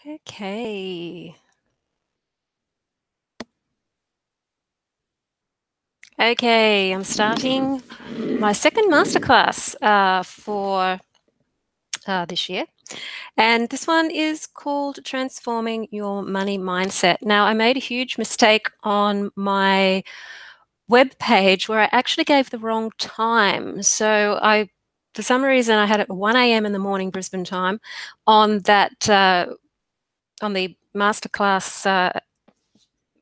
Okay. Okay, I'm starting my second masterclass for this year. And this one is called Transforming Your Money Mindset. Now, I made a huge mistake on my web page where I actually gave the wrong time. So for some reason, I had it at 1 a.m. in the morning, Brisbane time, on that on the masterclass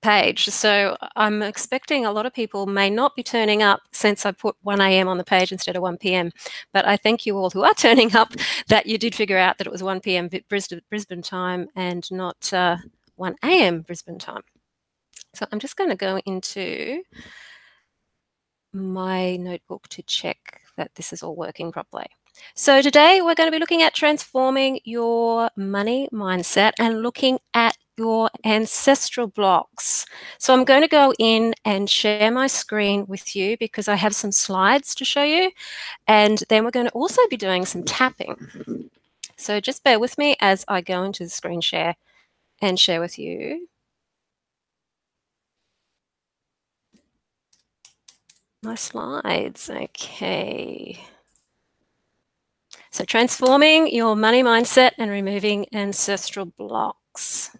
page. So I'm expecting a lot of people may not be turning up since I put 1 a.m. on the page instead of 1 p.m. But I thank you all who are turning up that you did figure out that it was 1 p.m. Brisbane time and not 1 a.m. Brisbane time. So I'm just going to go into my notebook to check that this is all working properly. So today we're going to be looking at transforming your money mindset and looking at your ancestral blocks. So I'm going to go in and share my screen with you because I have some slides to show you, and then we're going to also be doing some tapping. So just bear with me as I go into the screen share and share with you my slides. Okay. So transforming your money mindset and removing ancestral blocks.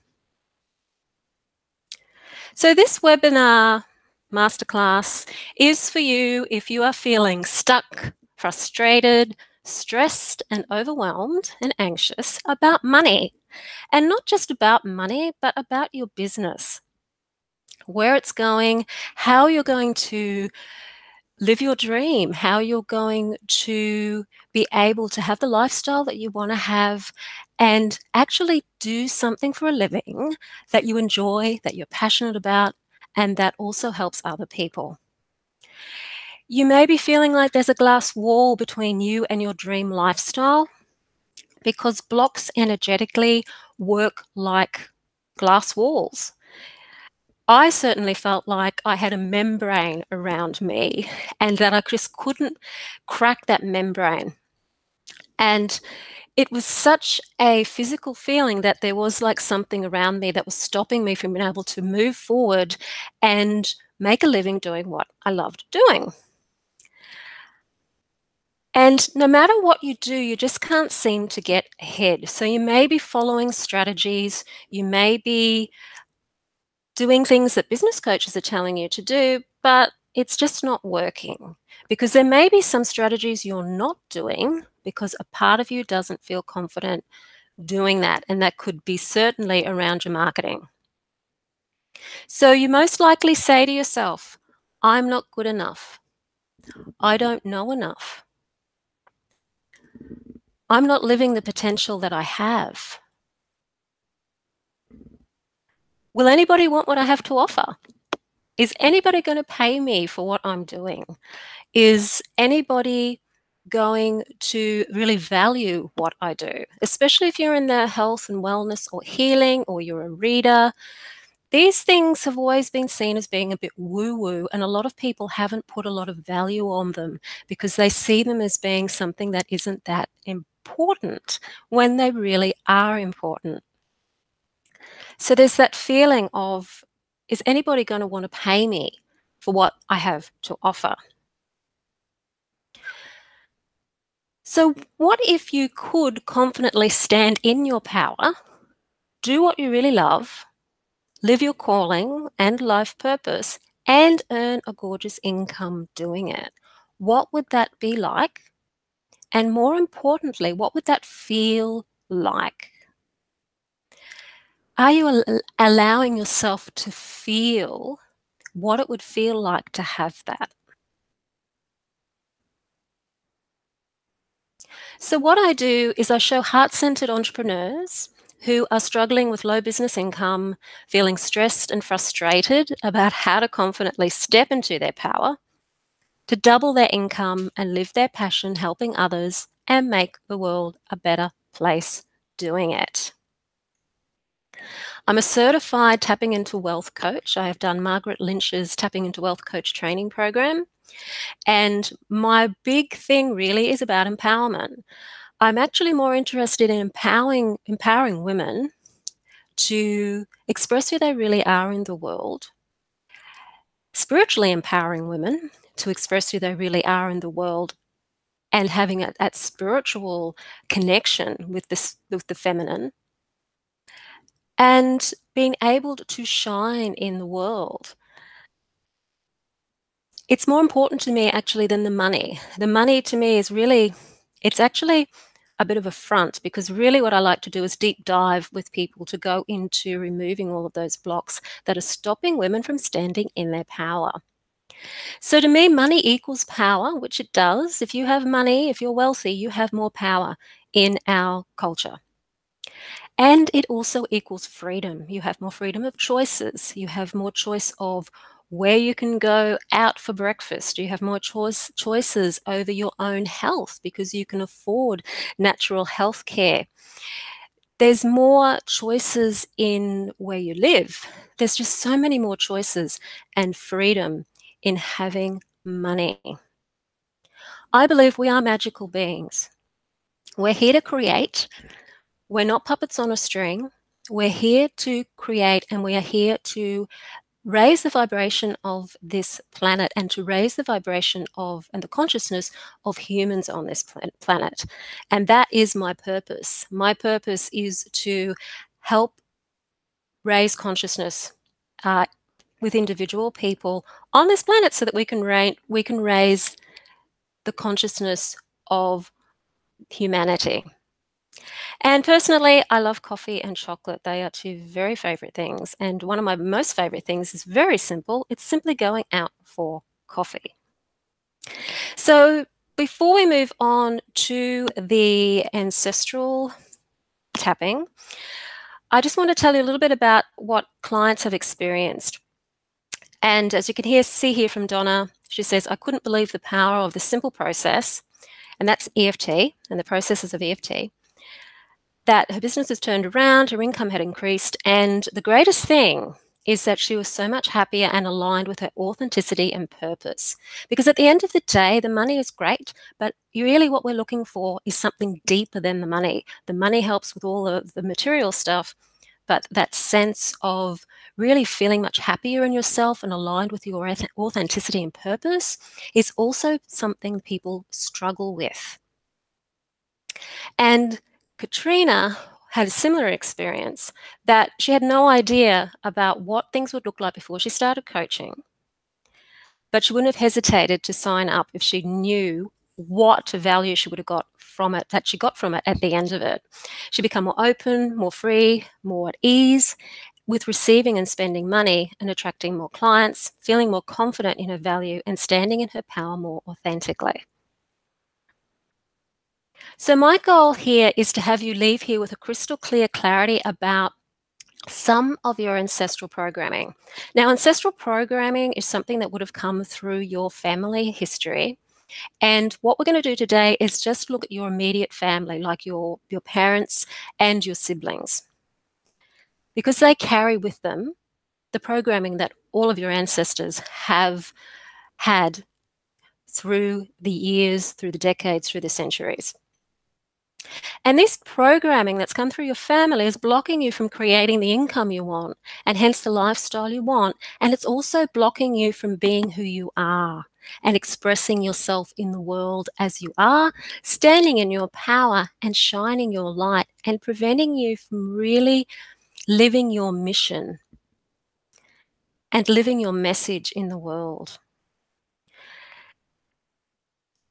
So this webinar masterclass is for you if you are feeling stuck, frustrated, stressed, and overwhelmed and anxious about money. And not just about money, but about your business, where it's going, how you're going to live your dream, how you're going to be able to have the lifestyle that you want to have and actually do something for a living that you enjoy, that you're passionate about, and that also helps other people. You may be feeling like there's a glass wall between you and your dream lifestyle because blocks energetically work like glass walls. I certainly felt like I had a membrane around me and that I just couldn't crack that membrane. And it was such a physical feeling that there was like something around me that was stopping me from being able to move forward and make a living doing what I loved doing. And no matter what you do, you just can't seem to get ahead. So you may be following strategies, you may be doing things that business coaches are telling you to do, but it's just not working because there may be some strategies you're not doing because a part of you doesn't feel confident doing that. And that could be certainly around your marketing. So you most likely say to yourself, I'm not good enough. I don't know enough. I'm not living the potential that I have. Will anybody want what I have to offer? Is anybody going to pay me for what I'm doing? Is anybody going to really value what I do? Especially if you're in the health and wellness or healing or you're a reader. These things have always been seen as being a bit woo-woo, and a lot of people haven't put a lot of value on them because they see them as being something that isn't that important when they really are important. So there's that feeling of, is anybody going to want to pay me for what I have to offer? So what if you could confidently stand in your power, do what you really love, live your calling and life purpose, and earn a gorgeous income doing it? What would that be like? And more importantly, what would that feel like? Are you allowing yourself to feel what it would feel like to have that? So what I do is I show heart-centered entrepreneurs who are struggling with low business income, feeling stressed and frustrated about how to confidently step into their power, to double their income and live their passion helping others and make the world a better place doing it. I'm a certified tapping into wealth coach. I have done Margaret Lynch's tapping into wealth coach training program. And my big thing really is about empowerment. I'm actually more interested in empowering women to express who they really are in the world, spiritually empowering women to express who they really are in the world, and having that spiritual connection with the feminine, and being able to shine in the world. It's more important to me actually than the money. The money to me is really, it's actually a bit of a front, because really what I like to do is deep dive with people to go into removing all of those blocks that are stopping women from standing in their power. So to me, money equals power, which it does. If you have money, if you're wealthy, you have more power in our culture. And it also equals freedom. You have more freedom of choices. You have more choice of where you can go out for breakfast. You have more choices over your own health because you can afford natural health care. There's more choices in where you live. There's just so many more choices and freedom in having money. I believe we are magical beings. We're here to create. We're not puppets on a string. We're here to create, and we are here to raise the vibration of this planet and to raise the vibration of and the consciousness of humans on this planet. And that is my purpose. My purpose is to help raise consciousness with individual people on this planet so that we can raise the consciousness of humanity. And personally, I love coffee and chocolate. They are two very favorite things. And one of my most favorite things is very simple. It's simply going out for coffee. So before we move on to the ancestral tapping, I just want to tell you a little bit about what clients have experienced. And as you can see here from Donna, she says, I couldn't believe the power of the simple process, and that's EFT and the processes of EFT, that her business has turned around, her income had increased, and the greatest thing is that she was so much happier and aligned with her authenticity and purpose. Because at the end of the day, the money is great, but really what we're looking for is something deeper than the money. The money helps with all of the material stuff, but that sense of really feeling much happier in yourself and aligned with your authenticity and purpose is also something people struggle with. And Katrina had a similar experience, that she had no idea about what things would look like before she started coaching, but she wouldn't have hesitated to sign up if she knew what value she would have got from it, that she got from it at the end of it. She became more open, more free, more at ease with receiving and spending money, and attracting more clients, feeling more confident in her value, and standing in her power more authentically. So my goal here is to have you leave here with a crystal clear clarity about some of your ancestral programming. Now, ancestral programming is something that would have come through your family history. And what we're going to do today is just look at your immediate family, like your parents and your siblings, because they carry with them the programming that all of your ancestors have had through the years, through the decades, through the centuries. And this programming that's come through your family is blocking you from creating the income you want, and hence the lifestyle you want. And it's also blocking you from being who you are and expressing yourself in the world as you are, standing in your power and shining your light, and preventing you from really living your mission and living your message in the world.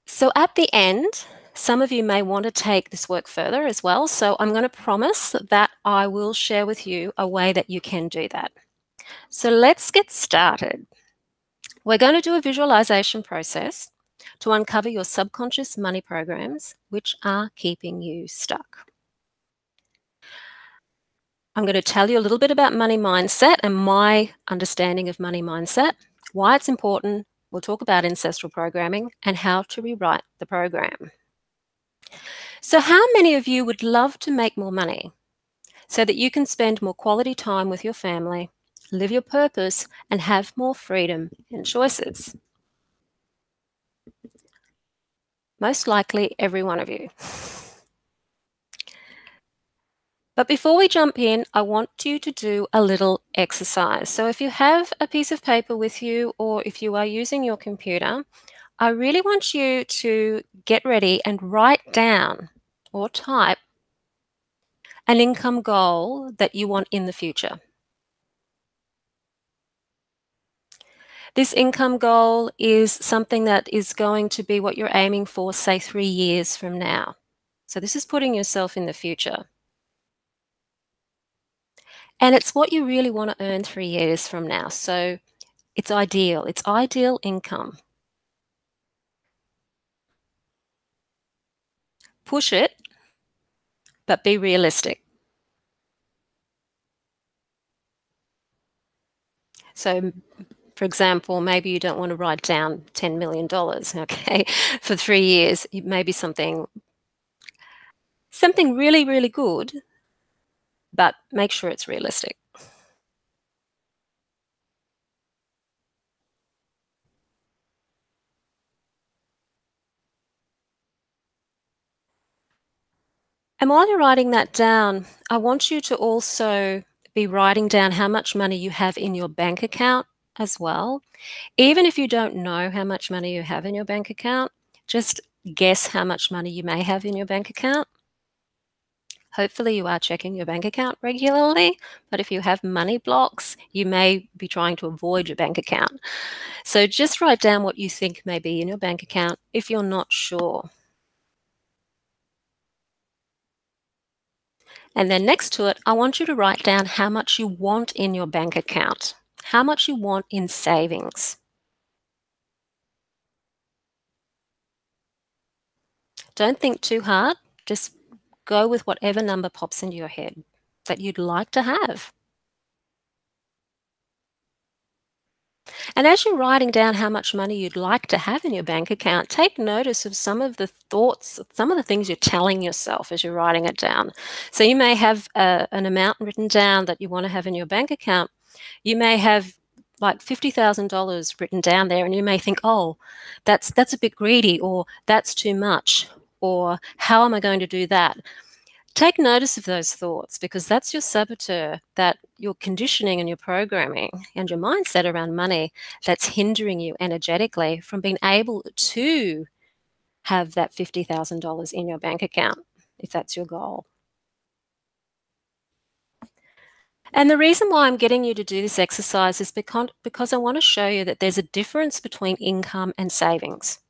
So at the end, some of you may want to take this work further as well. So I'm going to promise that I will share with you a way that you can do that. So let's get started. We're going to do a visualization process to uncover your subconscious money programs, which are keeping you stuck. I'm going to tell you a little bit about money mindset and my understanding of money mindset, why it's important. We'll talk about ancestral programming and how to rewrite the program. So how many of you would love to make more money so that you can spend more quality time with your family, live your purpose, and have more freedom and choices? Most likely every one of you. But before we jump in, I want you to do a little exercise. So if you have a piece of paper with you or if you are using your computer, I really want you to get ready and write down or type an income goal that you want in the future. This income goal is something that is going to be what you're aiming for, say, 3 years from now. So this is putting yourself in the future. And it's what you really want to earn 3 years from now. So it's ideal. It's ideal income. Push it, but be realistic. So, for example, maybe you don't want to write down $10 million, okay, for 3 years. Maybe something really, really good, but make sure it's realistic. And while you're writing that down, I want you to also be writing down how much money you have in your bank account as well. Even if you don't know how much money you have in your bank account, just guess how much money you may have in your bank account. Hopefully, you are checking your bank account regularly, but if you have money blocks, you may be trying to avoid your bank account. So just write down what you think may be in your bank account if you're not sure. And then next to it, I want you to write down how much you want in your bank account, how much you want in savings. Don't think too hard, just go with whatever number pops into your head that you'd like to have. And as you're writing down how much money you'd like to have in your bank account, take notice of some of the thoughts, some of the things you're telling yourself as you're writing it down. So you may have an amount written down that you want to have in your bank account. You may have like $50,000 written down there, and you may think, oh, that's a bit greedy, or that's too much, or how am I going to do that? Take notice of those thoughts, because that's your saboteur, that your conditioning and your programming and your mindset around money that's hindering you energetically from being able to have that $50,000 in your bank account, if that's your goal. And the reason why I'm getting you to do this exercise is because I want to show you that there's a difference between income and savings.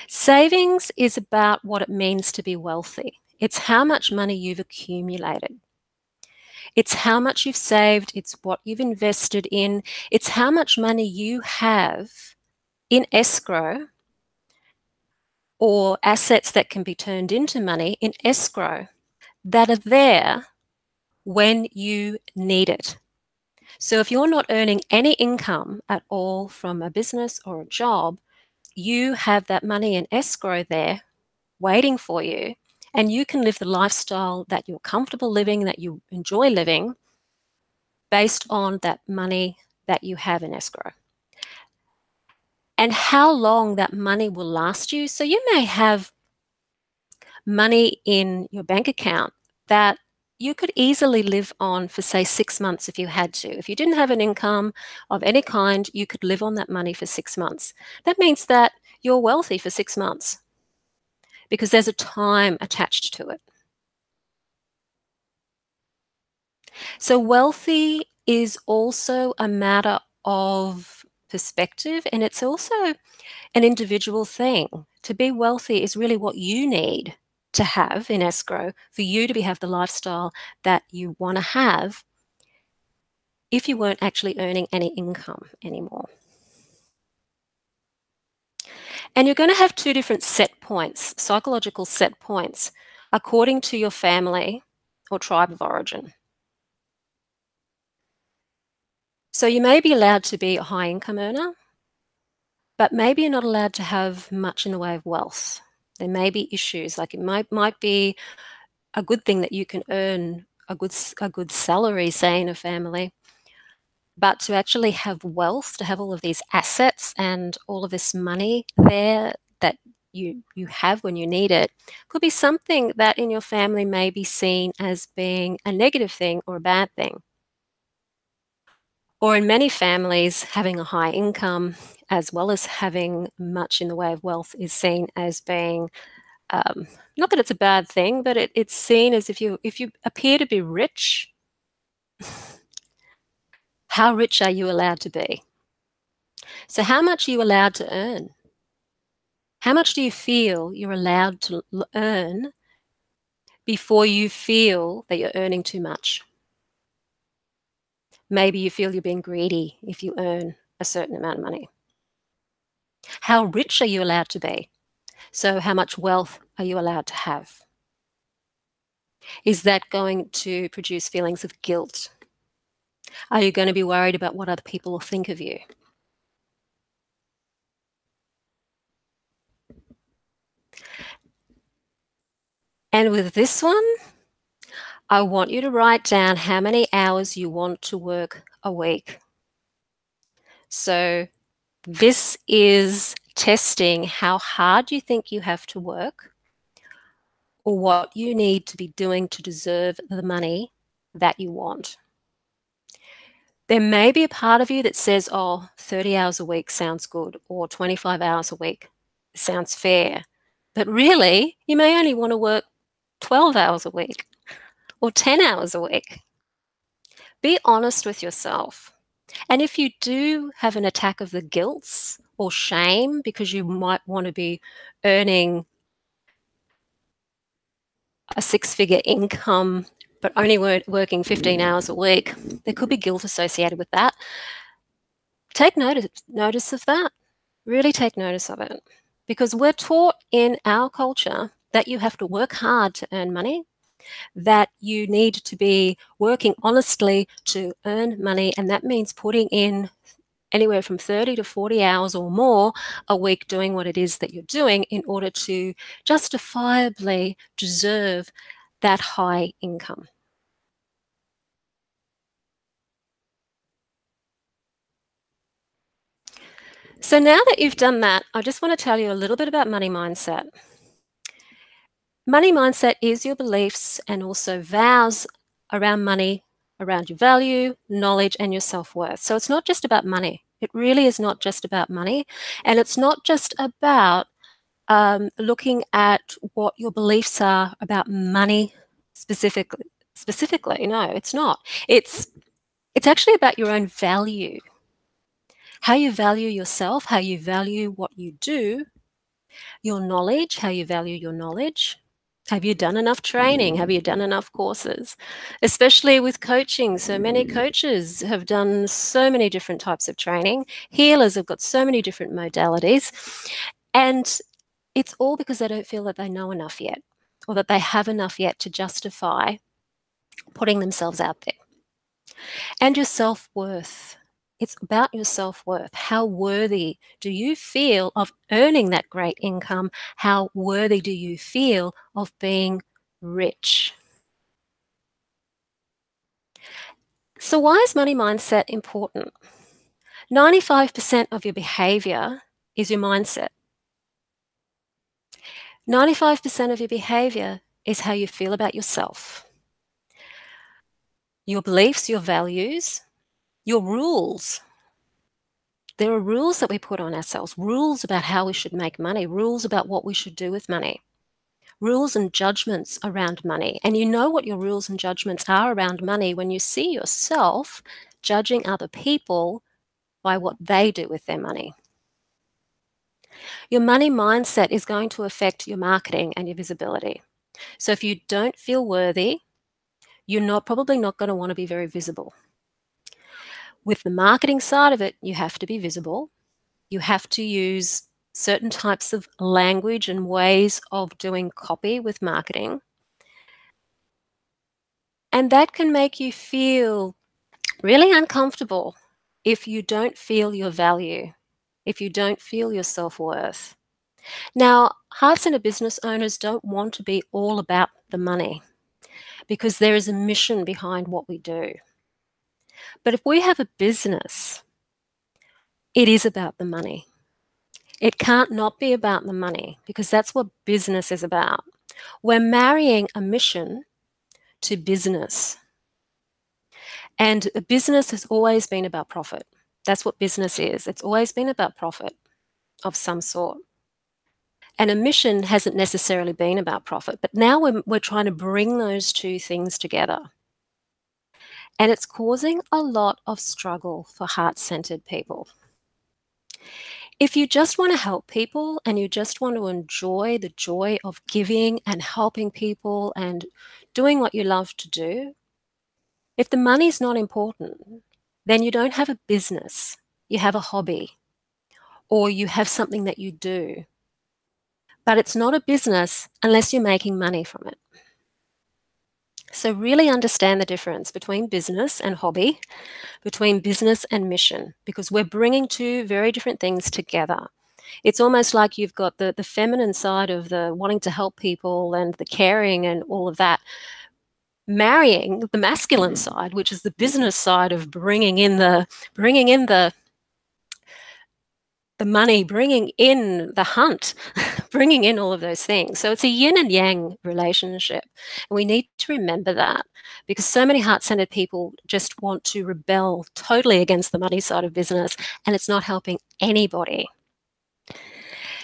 Savings is about what it means to be wealthy. It's how much money you've accumulated. It's how much you've saved. It's what you've invested in. It's how much money you have in escrow or assets that can be turned into money in escrow that are there when you need it. So if you're not earning any income at all from a business or a job, you have that money in escrow there waiting for you, and you can live the lifestyle that you're comfortable living, that you enjoy living, based on that money that you have in escrow. And how long that money will last you. So you may have money in your bank account that you could easily live on for, say, 6 months if you had to. If you didn't have an income of any kind, you could live on that money for 6 months. That means that you're wealthy for 6 months because there's a time attached to it. So wealthy is also a matter of perspective, and it's also an individual thing. To be wealthy is really what you need to have in escrow for you to have the lifestyle that you want to have if you weren't actually earning any income anymore. And you're going to have two different set points, psychological set points, according to your family or tribe of origin. So you may be allowed to be a high income earner, but maybe you're not allowed to have much in the way of wealth. There may be issues, like it might be a good thing that you can earn a good salary, say, in a family, but to actually have wealth, to have all of these assets and all of this money there that you have when you need it could be something that in your family may be seen as being a negative thing or a bad thing. Or in many families, having a high income as well as having much in the way of wealth is seen as being not that it's a bad thing, but it's seen as if you appear to be rich, how rich are you allowed to be? So how much are you allowed to earn? How much do you feel you're allowed to earn before you feel that you're earning too much? Maybe you feel you're being greedy if you earn a certain amount of money. How rich are you allowed to be? So how much wealth are you allowed to have? Is that going to produce feelings of guilt? Are you going to be worried about what other people will think of you? And with this one, I want you to write down how many hours you want to work a week. So this is testing how hard you think you have to work or what you need to be doing to deserve the money that you want. There may be a part of you that says, oh, 30 hours a week sounds good, or 25 hours a week sounds fair. But really, you may only want to work 12 hours a week or 10 hours a week. Be honest with yourself. And if you do have an attack of the guilt or shame because you might want to be earning a six-figure income but only working 15 hours a week, there could be guilt associated with that. Take notice of that. Really take notice of it. Because we're taught in our culture that you have to work hard to earn money, that you need to be working honestly to earn money, and that means putting in anywhere from 30 to 40 hours or more a week doing what it is that you're doing in order to justifiably deserve that high income. So now that you've done that, I just want to tell you a little bit about money mindset. Money mindset is your beliefs and also vows around money, around your value, knowledge, and your self-worth. So it's not just about money. It really is not just about money. And it's not just about looking at what your beliefs are about money specifically. No, it's not. It's actually about your own value, how you value yourself, how you value what you do, your knowledge, how you value your knowledge. Have you done enough training? Have you done enough courses? Especially with coaching. So many coaches have done so many different types of training. Healers have got so many different modalities. And it's all because they don't feel that they know enough yet or that they have enough yet to justify putting themselves out there. And your self-worth. It's about your self-worth. How worthy do you feel of earning that great income? How worthy do you feel of being rich? So why is money mindset important? 95% of your behavior is your mindset. 95% of your behavior is how you feel about yourself, your beliefs, your values, your rules. There are rules that we put on ourselves, rules about how we should make money, rules about what we should do with money, rules and judgments around money. And you know what your rules and judgments are around money when you see yourself judging other people by what they do with their money. Your money mindset is going to affect your marketing and your visibility. So if you don't feel worthy, you're probably not going to want to be very visible. With the marketing side of it, you have to be visible. You have to use certain types of language and ways of doing copy with marketing. And that can make you feel really uncomfortable if you don't feel your value, if you don't feel your self-worth. Now, heart center business owners don't want to be all about the money because there is a mission behind what we do. But if we have a business, it is about the money. It can't not be about the money because that's what business is about. We're marrying a mission to business. And a business has always been about profit. That's what business is. It's always been about profit of some sort. And a mission hasn't necessarily been about profit, but now we're trying to bring those two things together. And it's causing a lot of struggle for heart-centered people. If you just want to help people and you just want to enjoy the joy of giving and helping people and doing what you love to do, if the money's not important, then you don't have a business, you have a hobby, or you have something that you do. But it's not a business unless you're making money from it. So really understand the difference between business and hobby, between business and mission, because we're bringing two very different things together. It's almost like you've got the feminine side of the wanting to help people and the caring and all of that, marrying the masculine side, which is the business side of bringing in the money, bringing in the hunt, bringing in all of those things. So it's a yin and yang relationship. And we need to remember that because so many heart-centered people just want to rebel totally against the money side of business, and it's not helping anybody.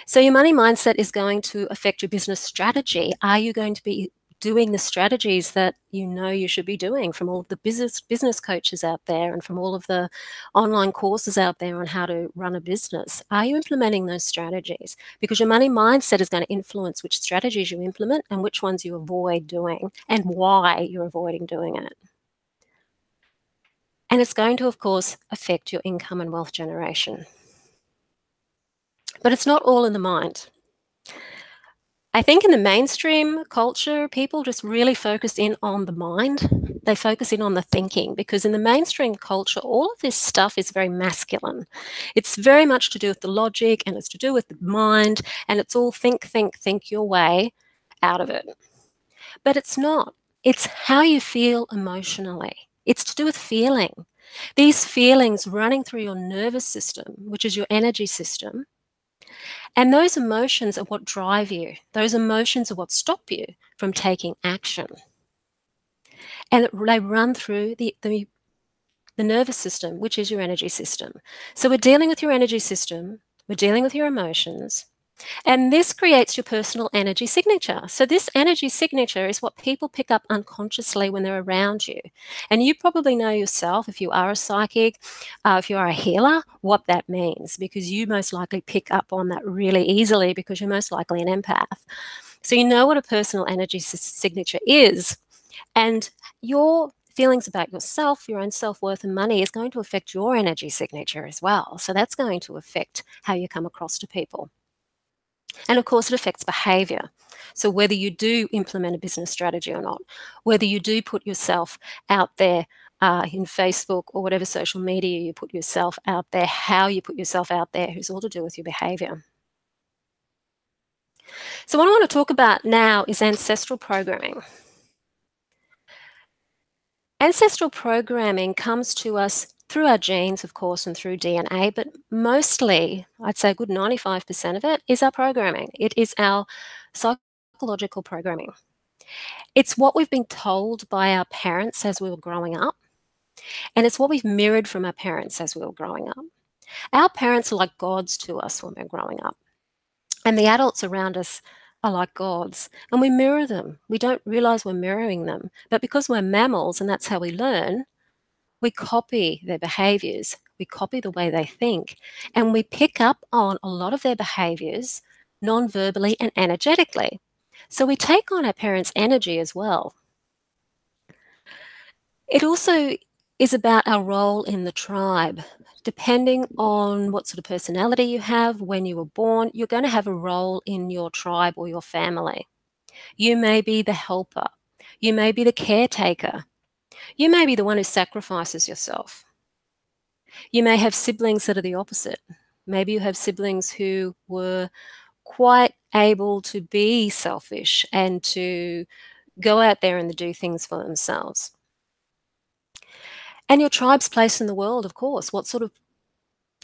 So your money mindset is going to affect your business strategy. Are you going to be doing the strategies that you know you should be doing from all of the business coaches out there and from all of the online courses out there on how to run a business? Are you implementing those strategies? Because your money mindset is going to influence which strategies you implement and which ones you avoid doing and why you're avoiding doing it. And it's going to, of course, affect your income and wealth generation. But it's not all in the mind. I think in the mainstream culture, people just really focus in on the mind. They focus in on the thinking because in the mainstream culture, all of this stuff is very masculine. It's very much to do with the logic and it's to do with the mind and it's all think your way out of it. But it's not. It's how you feel emotionally. It's to do with feeling. These feelings running through your nervous system, which is your energy system, and those emotions are what drive you. Those emotions are what stop you from taking action. And they run through the nervous system, which is your energy system. So we're dealing with your energy system, we're dealing with your emotions, and this creates your personal energy signature. So this energy signature is what people pick up unconsciously when they're around you. And you probably know yourself, if you are a psychic, if you are a healer, what that means, because you most likely pick up on that really easily because you're most likely an empath. So you know what a personal energy signature is. And your feelings about yourself, your own self-worth and money is going to affect your energy signature as well. So that's going to affect how you come across to people. And of course, it affects behavior. So whether you do implement a business strategy or not, whether you do put yourself out there in Facebook or whatever social media you put yourself out there, how you put yourself out there, is all to do with your behavior. So what I want to talk about now is ancestral programming. Ancestral programming comes to us through our genes, of course, and through DNA, but mostly, I'd say a good 95% of it is our programming. It is our psychological programming. It's what we've been told by our parents as we were growing up, and it's what we've mirrored from our parents as we were growing up. Our parents are like gods to us when we're growing up, and the adults around us are like gods, and we mirror them. We don't realize we're mirroring them, but because we're mammals and that's how we learn, we copy their behaviors, we copy the way they think, and we pick up on a lot of their behaviors non-verbally and energetically. So we take on our parents' energy as well. It also is about our role in the tribe. Depending on what sort of personality you have, when you were born, you're going to have a role in your tribe or your family. You may be the helper. You may be the caretaker. You may be the one who sacrifices yourself. You may have siblings that are the opposite. Maybe you have siblings who were quite able to be selfish and to go out there and do things for themselves. And your tribe's place in the world, of course. What sort of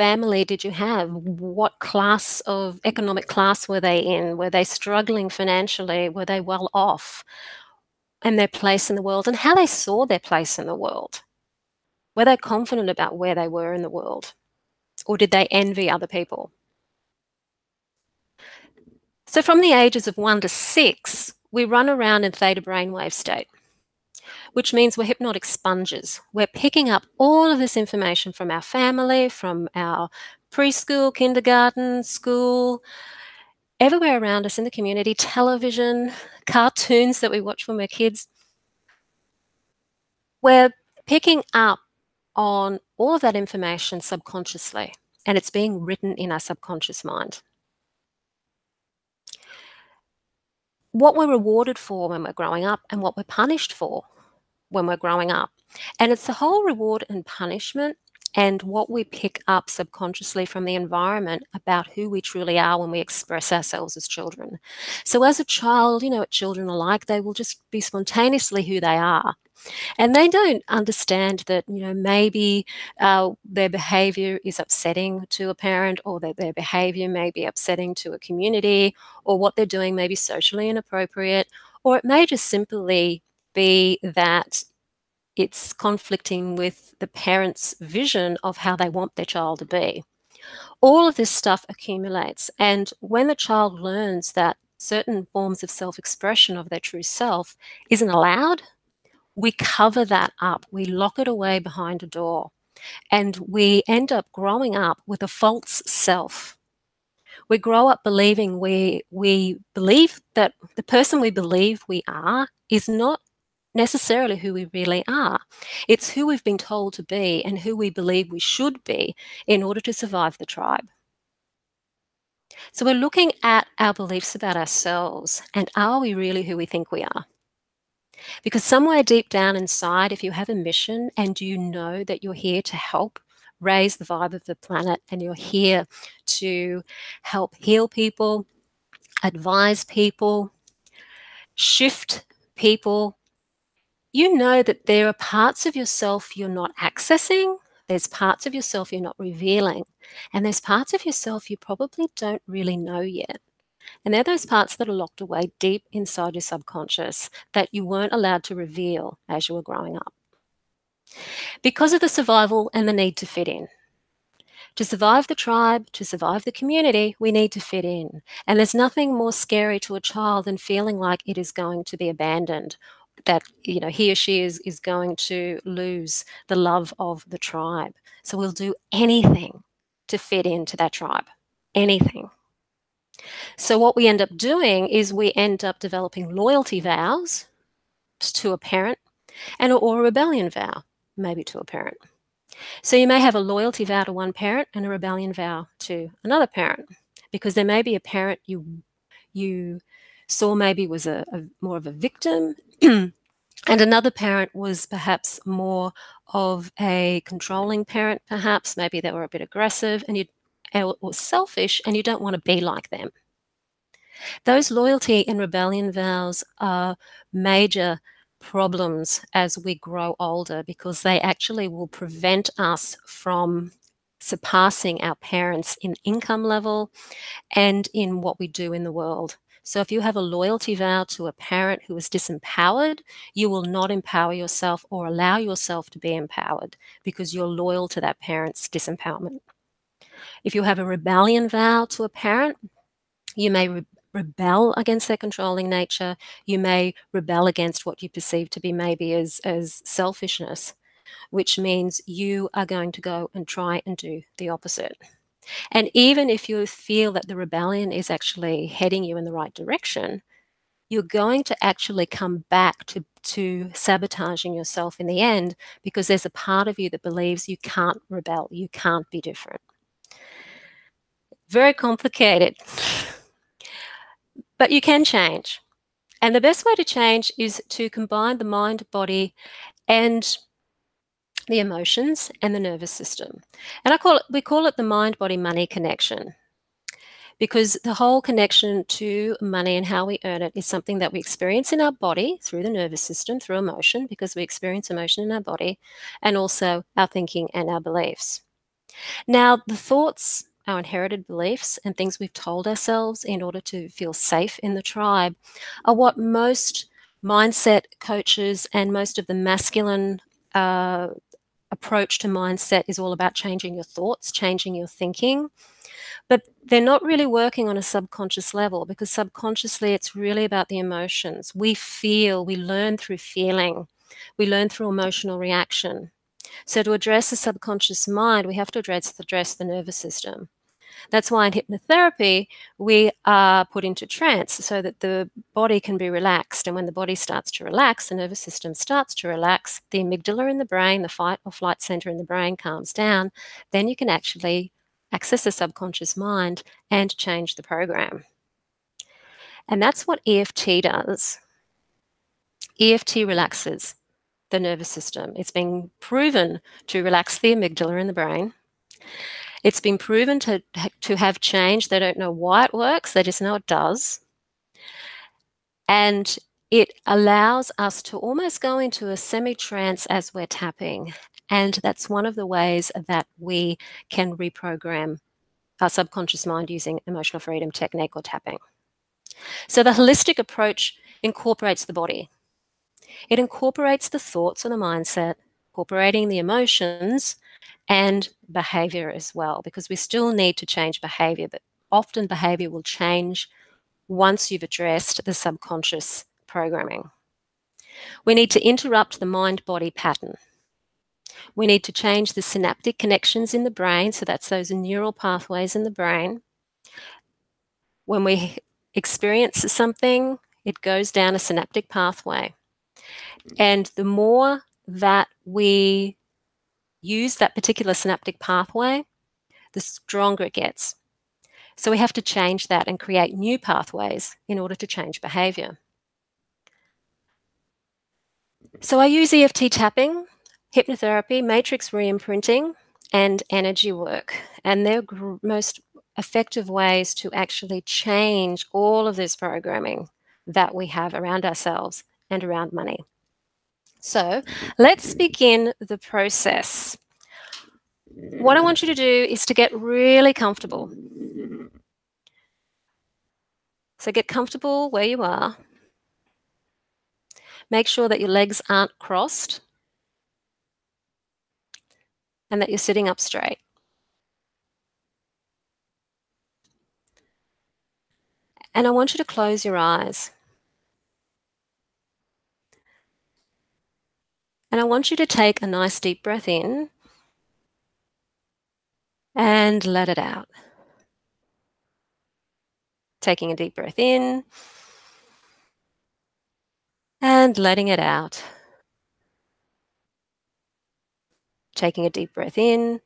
family did you have? What class of economic class were they in? Were they struggling financially? Were they well off? And their place in the world, and how they saw their place in the world. Were they confident about where they were in the world? Or did they envy other people? So from the ages of 1 to 6, we run around in theta brainwave state, which means we're hypnotic sponges. We're picking up all of this information from our family, from our preschool, kindergarten, school, everywhere around us in the community, television, cartoons that we watch when we're kids. We're picking up on all of that information subconsciously, and it's being written in our subconscious mind. What we're rewarded for when we're growing up and what we're punished for when we're growing up. And it's the whole reward and punishment and what we pick up subconsciously from the environment about who we truly are when we express ourselves as children. So as a child, you know what children are like, they will just be spontaneously who they are. And they don't understand that, you know, maybe their behavior is upsetting to a parent, or that their behavior may be upsetting to a community, or what they're doing may be socially inappropriate, or it may just simply be that it's conflicting with the parent's vision of how they want their child to be. All of this stuff accumulates. And when the child learns that certain forms of self-expression of their true self isn't allowed, we cover that up. We lock it away behind a door. And we end up growing up with a false self. We grow up believing we believe that the person we believe we are is not necessarily who we really are. It's who we've been told to be and who we believe we should be in order to survive the tribe. So we're looking at our beliefs about ourselves, and are we really who we think we are? Because somewhere deep down inside, if you have a mission and you know that you're here to help raise the vibe of the planet, and you're here to help heal people, advise people, shift people, you know that there are parts of yourself you're not accessing, there's parts of yourself you're not revealing, and there's parts of yourself you probably don't really know yet. And they're those parts that are locked away deep inside your subconscious that you weren't allowed to reveal as you were growing up. Because of the survival and the need to fit in. To survive the tribe, to survive the community, we need to fit in. And there's nothing more scary to a child than feeling like it is going to be abandoned, that he or she is going to lose the love of the tribe. So we'll do anything to fit into that tribe, anything. So what we end up doing is we end up developing loyalty vows to a parent or a rebellion vow, maybe to a parent. So you may have a loyalty vow to one parent and a rebellion vow to another parent, because there may be a parent you saw maybe was a more of a victim, and another parent was perhaps more of a controlling parent, perhaps. Maybe they were a bit aggressive or selfish, and you don't want to be like them. Those loyalty and rebellion vows are major problems as we grow older, because they actually will prevent us from surpassing our parents in income level and in what we do in the world. So if you have a loyalty vow to a parent who is disempowered, you will not empower yourself or allow yourself to be empowered, because you're loyal to that parent's disempowerment. If you have a rebellion vow to a parent, you may rebel against their controlling nature. You may rebel against what you perceive to be maybe as selfishness, which means you are going to go and try and do the opposite. And even if you feel that the rebellion is actually heading you in the right direction, you're going to actually come back to sabotaging yourself in the end, because there's a part of you that believes you can't rebel, you can't be different. Very complicated. But you can change. And the best way to change is to combine the mind, body, and the emotions and the nervous system. And we call it the mind, body, money connection, because the whole connection to money and how we earn it is something that we experience in our body through the nervous system, through emotion, because we experience emotion in our body, and also our thinking and our beliefs. Now, the thoughts, our inherited beliefs, and things we've told ourselves in order to feel safe in the tribe are what most mindset coaches and most of the masculine uh, approach to mindset is all about: changing your thoughts, changing your thinking. But they're not really working on a subconscious level, because subconsciously it's really about the emotions. We feel, we learn through feeling, we learn through emotional reaction. So to address the subconscious mind, we have to address the nervous system. That's why in hypnotherapy, we are put into trance so that the body can be relaxed. And when the body starts to relax, the nervous system starts to relax, the amygdala in the brain, the fight or flight center in the brain calms down, then you can actually access the subconscious mind and change the program. And that's what EFT does. EFT relaxes the nervous system. It's been proven to relax the amygdala in the brain. It's been proven to have change. They don't know why it works, they just know it does. And it allows us to almost go into a semi-trance as we're tapping. And that's one of the ways that we can reprogram our subconscious mind using emotional freedom technique or tapping. So the holistic approach incorporates the body. It incorporates the thoughts or the mindset, incorporating the emotions and behavior as well, because we still need to change behavior, but often behavior will change once you've addressed the subconscious programming. We need to interrupt the mind-body pattern. We need to change the synaptic connections in the brain, so that's those neural pathways in the brain. When we experience something, it goes down a synaptic pathway. And the more that we use that particular synaptic pathway, the stronger it gets. So we have to change that and create new pathways in order to change behavior. So I use EFT tapping, hypnotherapy, matrix re-imprinting, and energy work. And they're most effective ways to actually change all of this programming that we have around ourselves and around money. So let's begin the process. What I want you to do is to get really comfortable. So get comfortable where you are. Make sure that your legs aren't crossed and that you're sitting up straight. And I want you to close your eyes. And I want you to take a nice deep breath in and let it out. Taking a deep breath in and letting it out. Taking a deep breath in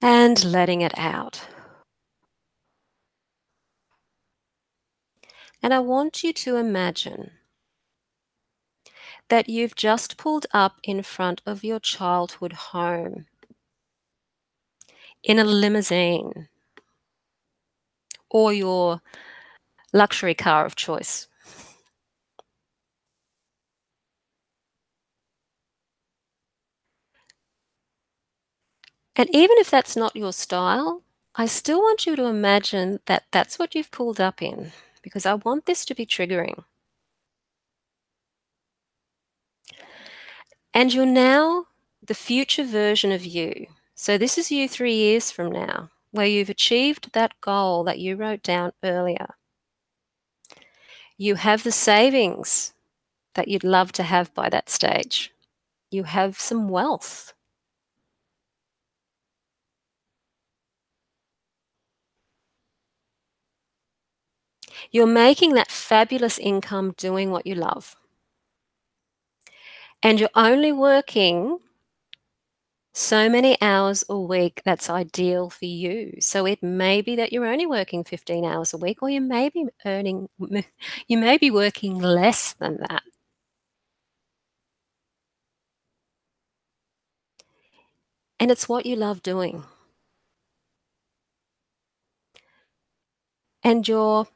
and letting it out. And I want you to imagine that you've just pulled up in front of your childhood home in a limousine or your luxury car of choice. And even if that's not your style, I still want you to imagine that that's what you've pulled up in, because I want this to be triggering. And you're now the future version of you. So this is you 3 years from now, where you've achieved that goal that you wrote down earlier. You have the savings that you'd love to have by that stage. You have some wealth. You're making that fabulous income doing what you love. And you're only working so many hours a week that's ideal for you. So it may be that you're only working 15 hours a week, or you may be you may be working less than that. And it's what you love doing. And you're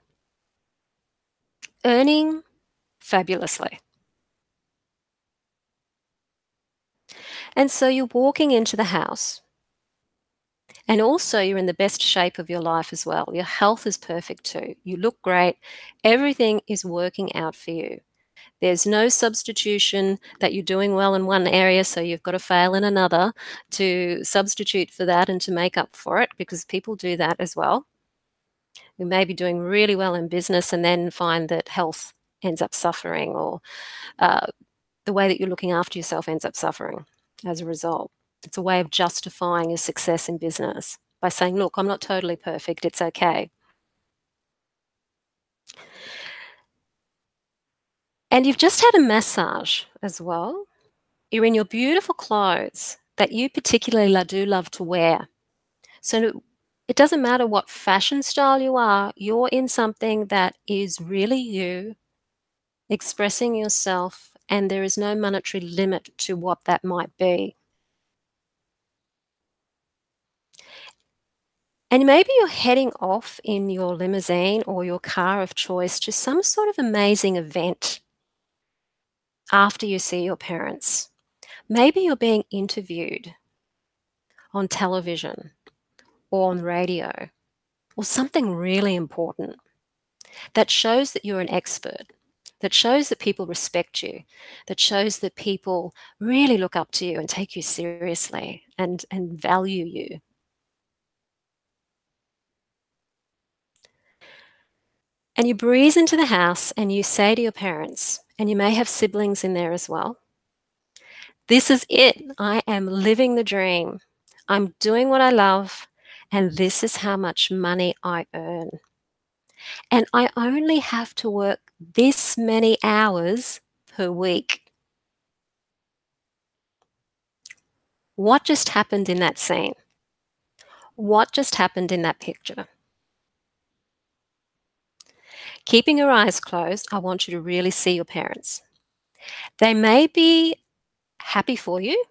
earning fabulously. And so you're walking into the house, and also you're in the best shape of your life as well. Your health is perfect too. You look great. Everything is working out for you. There's no substitution that you're doing well in one area, so you've got to fail in another to substitute for that and to make up for it, because people do that as well. You may be doing really well in business and then find that health ends up suffering, or uh, the way that you're looking after yourself ends up suffering as a result. It's a way of justifying your success in business by saying, look, I'm not totally perfect, it's okay. And you've just had a massage as well. You're in your beautiful clothes that you particularly do love to wear. So it doesn't matter what fashion style you are, you're in something that is really you, expressing yourself, and there is no monetary limit to what that might be. And maybe you're heading off in your limousine or your car of choice to some sort of amazing event after you see your parents. Maybe you're being interviewed on television or on radio or something really important that shows that you're an expert, that shows that people respect you, that shows that people really look up to you and take you seriously and value you. And you breeze into the house and you say to your parents, and you may have siblings in there as well, this is it. I am living the dream. I'm doing what I love, and this is how much money I earn. And I only have to work this many hours per week. What just happened in that scene? What just happened in that picture? Keeping your eyes closed, I want you to really see your parents. They may be happy for you,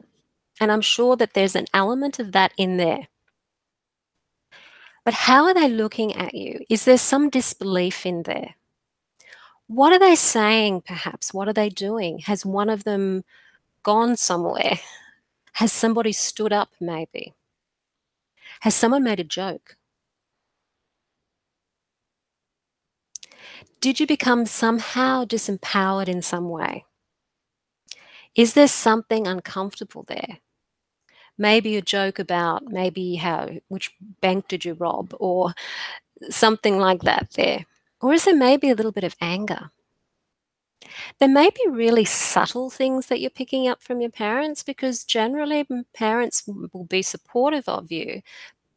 and I'm sure that there's an element of that in there. But how are they looking at you? Is there some disbelief in there? What are they saying, perhaps? What are they doing? Has one of them gone somewhere? Has somebody stood up, maybe? Has someone made a joke? Did you become somehow disempowered in some way? Is there something uncomfortable there? Maybe a joke about maybe which bank did you rob, or something like that there. Or is there maybe a little bit of anger? There may be really subtle things that you're picking up from your parents, because generally parents will be supportive of you.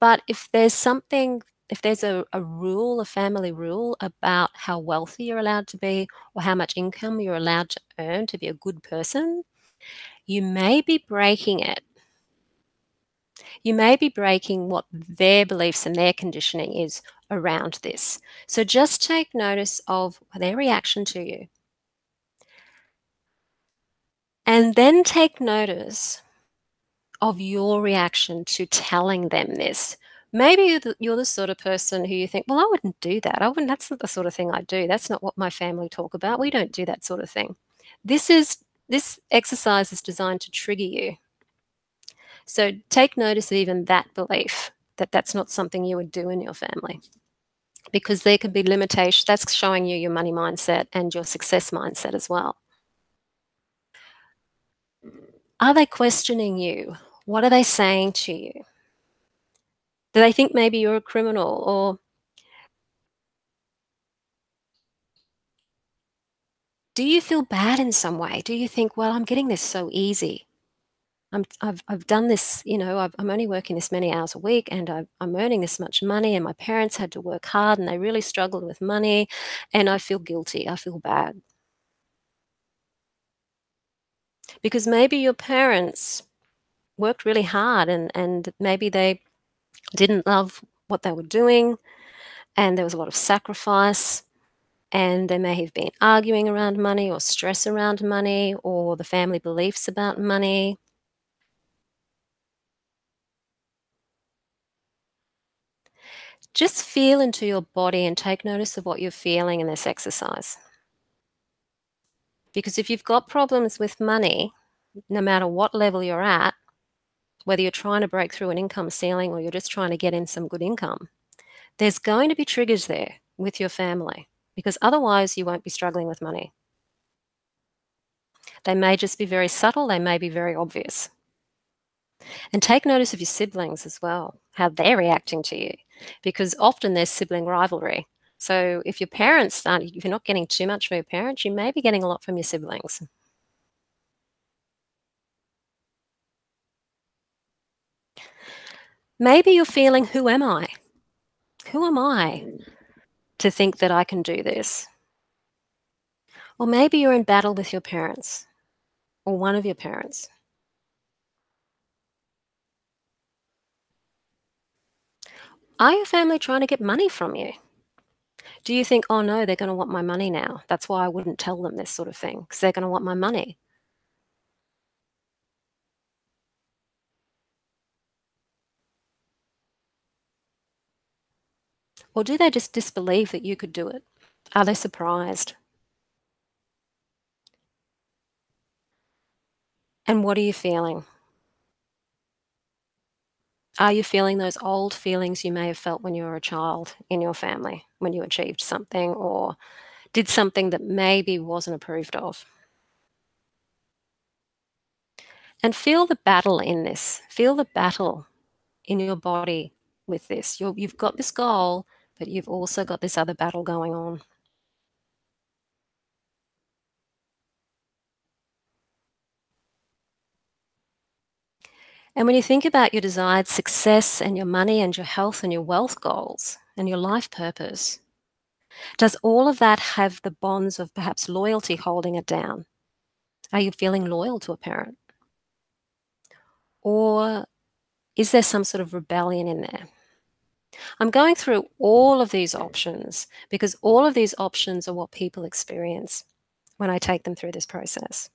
But if there's something, if there's a rule, a family rule about how wealthy you're allowed to be or how much income you're allowed to earn to be a good person, you may be breaking it. You may be breaking what their beliefs and their conditioning is around this. So just take notice of their reaction to you. And then take notice of your reaction to telling them this. Maybe you're the sort of person who you think, well, I wouldn't do that. I wouldn't, that's not the sort of thing I do. That's not what my family talk about. We don't do that sort of thing. This exercise is designed to trigger you. So take notice of even that belief, that that's not something you would do in your family, because there could be limitations. That's showing you your money mindset and your success mindset as well. Are they questioning you? What are they saying to you? Do they think maybe you're a criminal? Or do you feel bad in some way? Do you think, well, I'm getting this so easy? I've done this, I'm only working this many hours a week, and I'm earning this much money, and my parents had to work hard and they really struggled with money, and I feel guilty. I feel bad. Because maybe your parents worked really hard, and maybe they didn't love what they were doing, and there was a lot of sacrifice, and there may have been arguing around money or stress around money or the family beliefs about money. Just feel into your body and take notice of what you're feeling in this exercise. Because if you've got problems with money, no matter what level you're at, whether you're trying to break through an income ceiling or you're just trying to get in some good income, there's going to be triggers there with your family because otherwise you won't be struggling with money. They may just be very subtle, they may be very obvious. And take notice of your siblings as well, how they're reacting to you, because often there's sibling rivalry. So if your parents aren't, if you're not getting too much from your parents, you may be getting a lot from your siblings. Maybe you're feeling, who am I? Who am I to think that I can do this? Or maybe you're in battle with your parents or one of your parents. Are your family trying to get money from you? Do you think, oh no, they're going to want my money now? That's why I wouldn't tell them this sort of thing, because they're going to want my money. Or do they just disbelieve that you could do it? Are they surprised? And what are you feeling? Are you feeling those old feelings you may have felt when you were a child in your family, when you achieved something or did something that maybe wasn't approved of? And feel the battle in this. Feel the battle in your body with this. You've got this goal, but you've also got this other battle going on. And when you think about your desired success and your money and your health and your wealth goals and your life purpose, does all of that have the bonds of perhaps loyalty holding it down? Are you feeling loyal to a parent? Or is there some sort of rebellion in there? I'm going through all of these options because all of these options are what people experience when I take them through this process.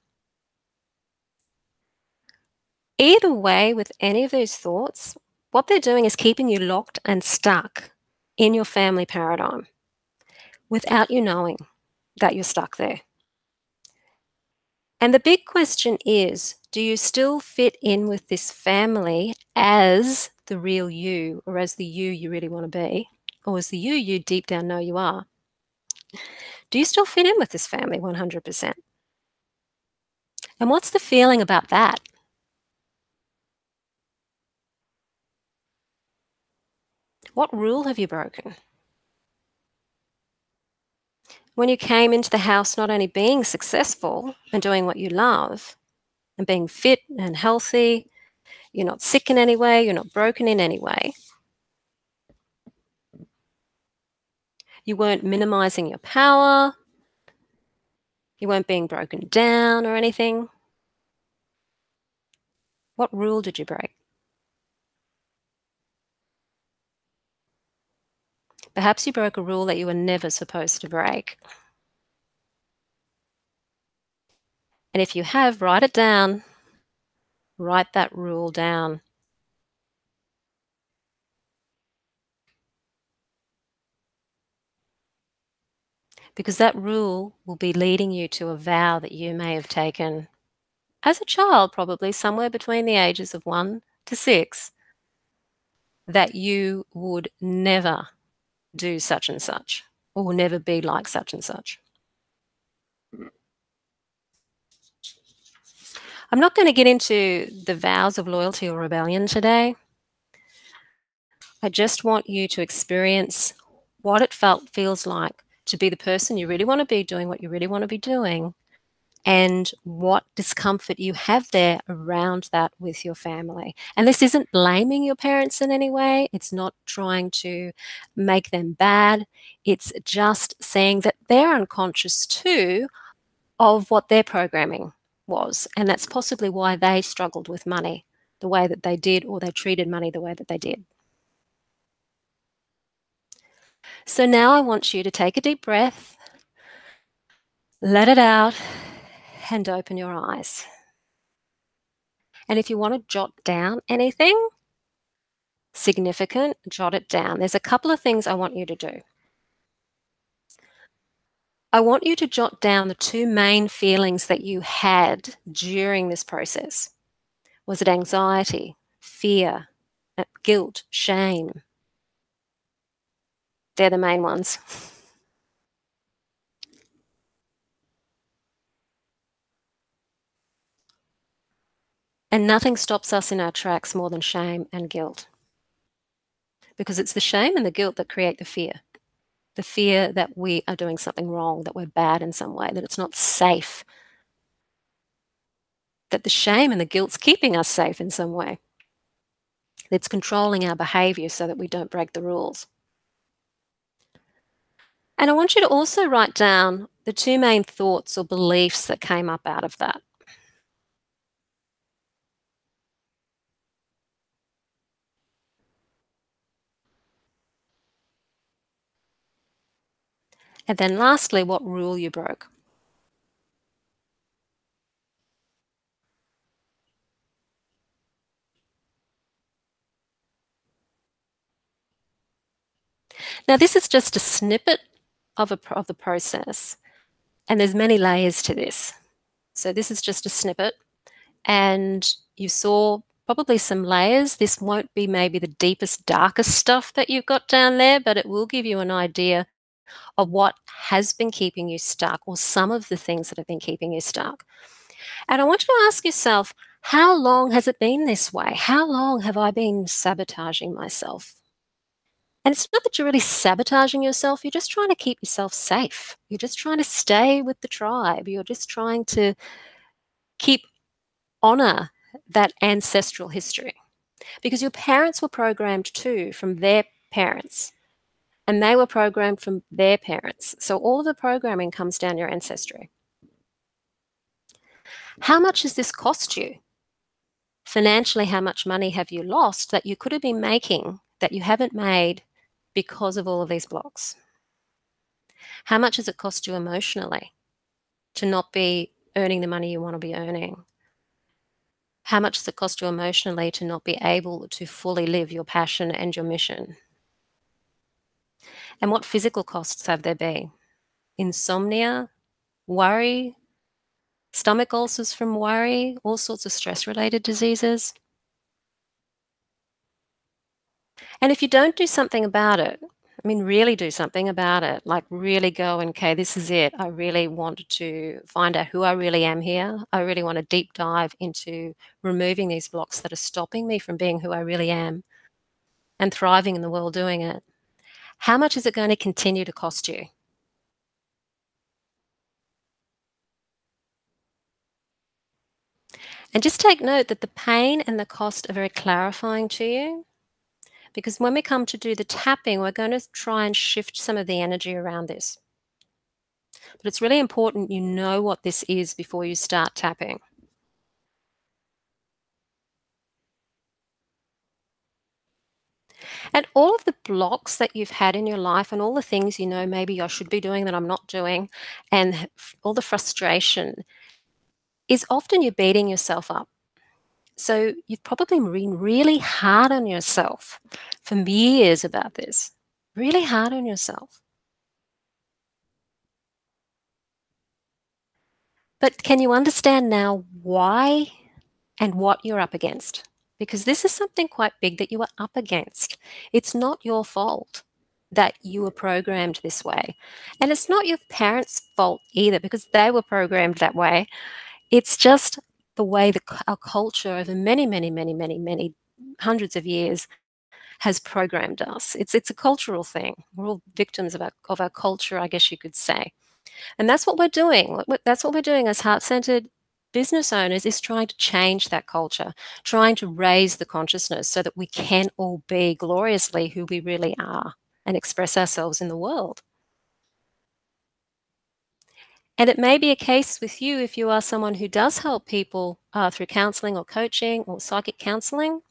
Either way, with any of those thoughts, what they're doing is keeping you locked and stuck in your family paradigm without you knowing that you're stuck there. And the big question is, do you still fit in with this family as the real you or as the you really want to be? Or as the you deep down know you are? Do you still fit in with this family 100%? And what's the feeling about that? What rule have you broken? When you came into the house not only being successful and doing what you love and being fit and healthy, you're not sick in any way, you're not broken in any way, you weren't minimizing your power, you weren't being broken down or anything. What rule did you break? Perhaps you broke a rule that you were never supposed to break. And if you have, write it down. Write that rule down. Because that rule will be leading you to a vow that you may have taken as a child, probably somewhere between the ages of 1 to 6, that you would never do such and such or never be like such and such. I'm not going to get into the vows of loyalty or rebellion today. I just want you to experience what it feels like to be the person you really want to be, doing what you really want to be doing, and what discomfort you have there around that with your family. And this isn't blaming your parents in any way. It's not trying to make them bad. It's just saying that they're unconscious too of what their programming was. And that's possibly why they struggled with money the way that they did, or they treated money the way that they did. So now I want you to take a deep breath, let it out, and open your eyes. And if you want to jot down anything significant, jot it down. There's a couple of things I want you to do. I want you to jot down the two main feelings that you had during this process. Was it anxiety, fear, guilt, shame? They're the main ones. And nothing stops us in our tracks more than shame and guilt, because it's the shame and the guilt that create the fear. The fear that we are doing something wrong, that we're bad in some way, that it's not safe, that the shame and the guilt's keeping us safe in some way. It's controlling our behavior so that we don't break the rules. And I want you to also write down the two main thoughts or beliefs that came up out of that. And then lastly, what rule you broke. Now, this is just a snippet of the process, and there's many layers to this. So this is just a snippet, and you saw probably some layers. This won't be maybe the deepest, darkest stuff that you've got down there, but it will give you an idea of what has been keeping you stuck, or some of the things that have been keeping you stuck. And I want you to ask yourself, how long has it been this way? How long have I been sabotaging myself? And it's not that you're really sabotaging yourself, you're just trying to keep yourself safe. You're just trying to stay with the tribe. You're just trying to keep honor that ancestral history, because your parents were programmed too from their parents, and they were programmed from their parents. So all of the programming comes down your ancestry. How much has this cost you? Financially, how much money have you lost that you could have been making that you haven't made because of all of these blocks? How much has it cost you emotionally to not be earning the money you want to be earning? How much does it cost you emotionally to not be able to fully live your passion and your mission? And what physical costs have there been? Insomnia, worry, stomach ulcers from worry, all sorts of stress related diseases. And if you don't do something about it, I mean, really do something about it, like really go and, okay, this is it. I really want to find out who I really am here. I really want to deep dive into removing these blocks that are stopping me from being who I really am and thriving in the world doing it. How much is it going to continue to cost you? And just take note that the pain and the cost are very clarifying to you, because when we come to do the tapping, we're going to try and shift some of the energy around this. But it's really important you know what this is before you start tapping. And all of the blocks that you've had in your life and all the things you know maybe I should be doing that I'm not doing, and all the frustration, is often you're beating yourself up. So you've probably been really hard on yourself for years about this, really hard on yourself. But can you understand now why and what you're up against? Because this is something quite big that you are up against. It's not your fault that you were programmed this way. And it's not your parents' fault either, because they were programmed that way. It's just the way our culture over many, many, many, many, many hundreds of years has programmed us. It's a cultural thing. We're all victims of our culture, I guess you could say. And that's what we're doing. That's what we're doing as heart-centered business owners, is trying to change that culture, trying to raise the consciousness so that we can all be gloriously who we really are and express ourselves in the world. And it may be a case with you, if you are someone who does help people through counseling or coaching or psychic counseling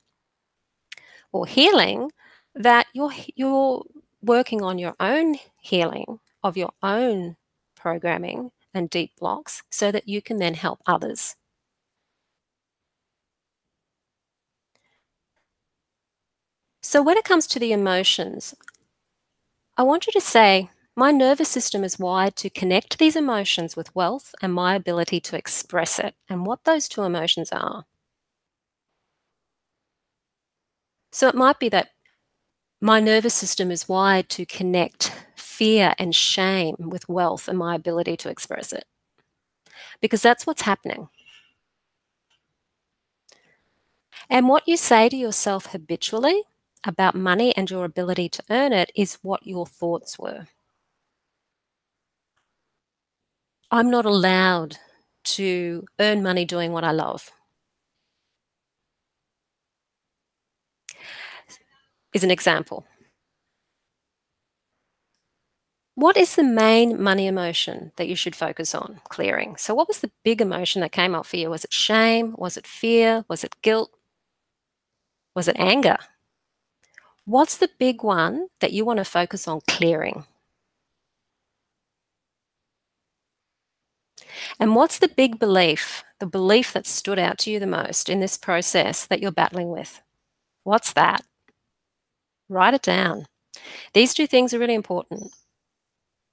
or healing, that you're working on your own healing of your own programming and deep blocks so that you can then help others. So when it comes to the emotions, I want you to say, My nervous system is wired to connect these emotions with wealth and my ability to express it, and what those two emotions are. So it might be that my nervous system is wired to connect fear and shame with wealth and my ability to express it, because that's what's happening. And what you say to yourself habitually about money and your ability to earn it is what your thoughts were. I'm not allowed to earn money doing what I love, is an example. What is the main money emotion that you should focus on clearing? So, what was the big emotion that came up for you? Was it shame? Was it fear? Was it guilt? Was it anger? What's the big one that you want to focus on clearing? And what's the big belief, the belief that stood out to you the most in this process that you're battling with? What's that? Write it down. These two things are really important.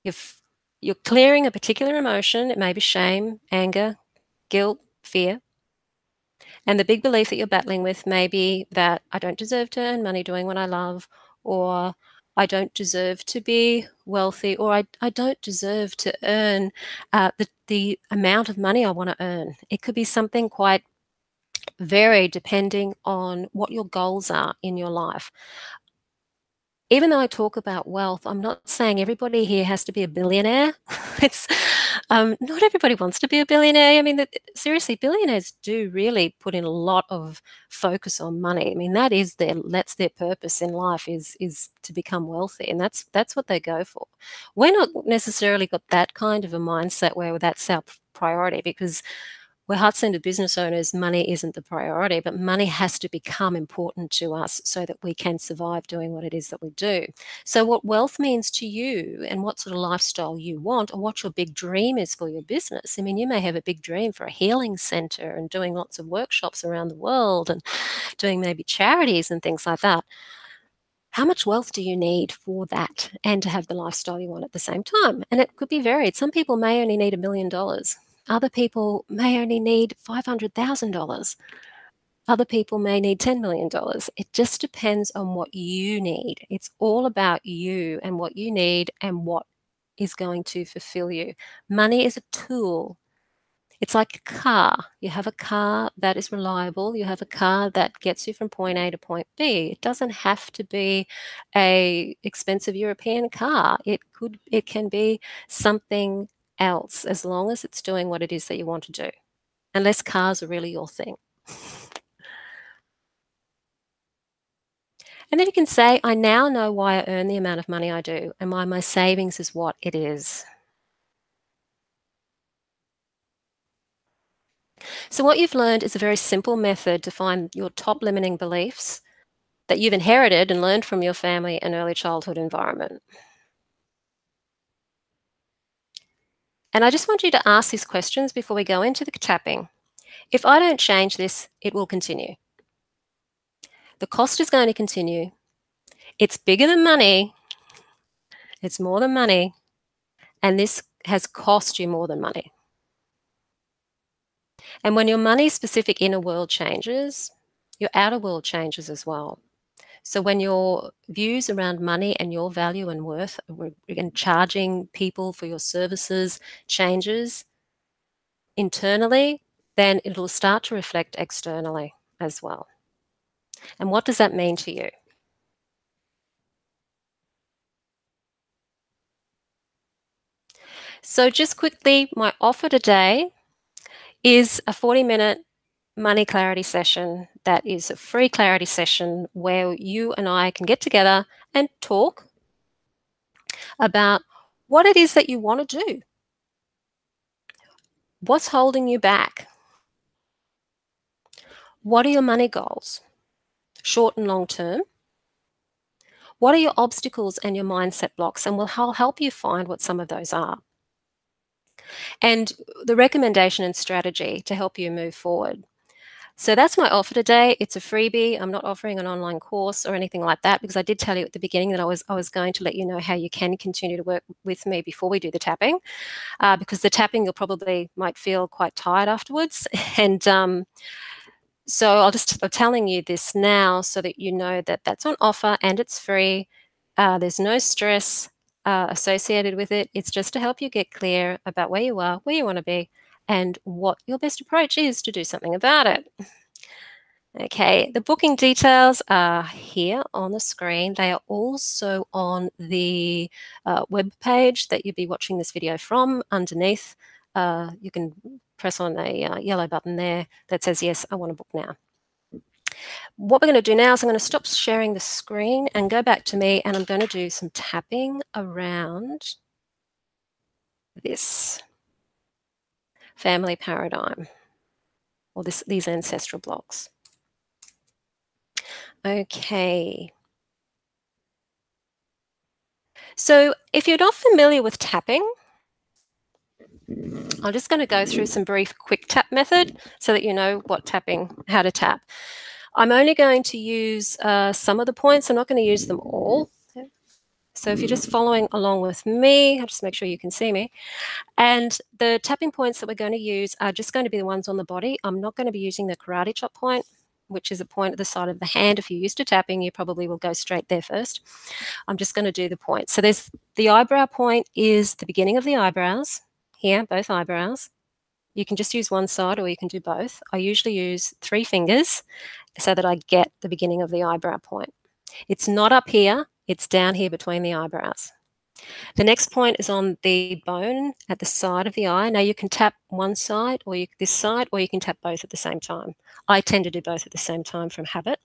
If you're clearing a particular emotion, it may be shame, anger, guilt, fear. And the big belief that you're battling with may be that I don't deserve to earn money doing what I love, or I don't deserve to be wealthy, or I don't deserve to earn the amount of money I want to earn. It could be something quite varied depending on what your goals are in your life. Even though I talk about wealth, I'm not saying everybody here has to be a billionaire. It's not everybody wants to be a billionaire. I mean, seriously, billionaires do really put in a lot of focus on money. I mean, that's their purpose in life is to become wealthy, and that's what they go for. We're not necessarily got that kind of a mindset where that's our priority, because we're heart-centered business owners. Money isn't the priority, but money has to become important to us so that we can survive doing what it is that we do. So what wealth means to you and what sort of lifestyle you want, or what your big dream is for your business. I mean, you may have a big dream for a healing center and doing lots of workshops around the world and doing maybe charities and things like that. How much wealth do you need for that and to have the lifestyle you want at the same time? And it could be varied. Some people may only need $1 million. Other people may only need $500,000. Other people may need $10 million. It just depends on what you need. It's all about you and what you need and what is going to fulfill you. Money is a tool. It's like a car. You have a car that is reliable. You have a car that gets you from point A to point B. It doesn't have to be a expensive European car. It can be something else, as long as it's doing what it is that you want to do. Unless cars are really your thing. And then you can say, I now know why I earn the amount of money I do and why my savings is what it is. So what you've learned is a very simple method to find your top limiting beliefs that you've inherited and learned from your family and early childhood environment. And I just want you to ask these questions before we go into the tapping. If I don't change this, it will continue. The cost is going to continue. It's bigger than money. It's more than money. And this has cost you more than money. And when your money-specific inner world changes, your outer world changes as well. So when your views around money and your value and worth and charging people for your services changes internally, then it'll start to reflect externally as well. And what does that mean to you? So just quickly, my offer today is a 40-minute money clarity session. That is a free clarity session where you and I can get together and talk about what it is that you want to do. What's holding you back? What are your money goals, short and long term? What are your obstacles and your mindset blocks? And I'll help you find what some of those are. And the recommendation and strategy to help you move forward. So that's my offer today. It's a freebie. I'm not offering an online course or anything like that, because I did tell you at the beginning that I was going to let you know how you can continue to work with me before we do the tapping, because the tapping you'll probably might feel quite tired afterwards. And so I'm telling you this now so that you know that that's on offer and it's free. There's no stress associated with it. It's just to help you get clear about where you are, where you want to be, and what your best approach is to do something about it. Okay, the booking details are here on the screen. They are also on the web page that you'll be watching this video from. Underneath, you can press on a yellow button there that says, yes, I want to book now. What we're going to do now is I'm going to stop sharing the screen and go back to me, and I'm going to do some tapping around this family paradigm, or these ancestral blocks. Okay. So if you're not familiar with tapping, I'm just going to go through some brief quick tap method so that you know how to tap. I'm only going to use some of the points. I'm not going to use them all. So if you're just following along with me, I'll just make sure you can see me. And the tapping points that we're going to use are just going to be the ones on the body. I'm not going to be using the karate chop point, which is a point at the side of the hand. If you're used to tapping, you probably will go straight there first. I'm just going to do the point. So there's the eyebrow point is the beginning of the eyebrows. Here, both eyebrows. You can just use one side or you can do both. I usually use 3 fingers so that I get the beginning of the eyebrow point. It's not up here, it's down here between the eyebrows. The next point is on the bone at the side of the eye. Now you can tap one side or this side, or you can tap both at the same time. I tend to do both at the same time from habit.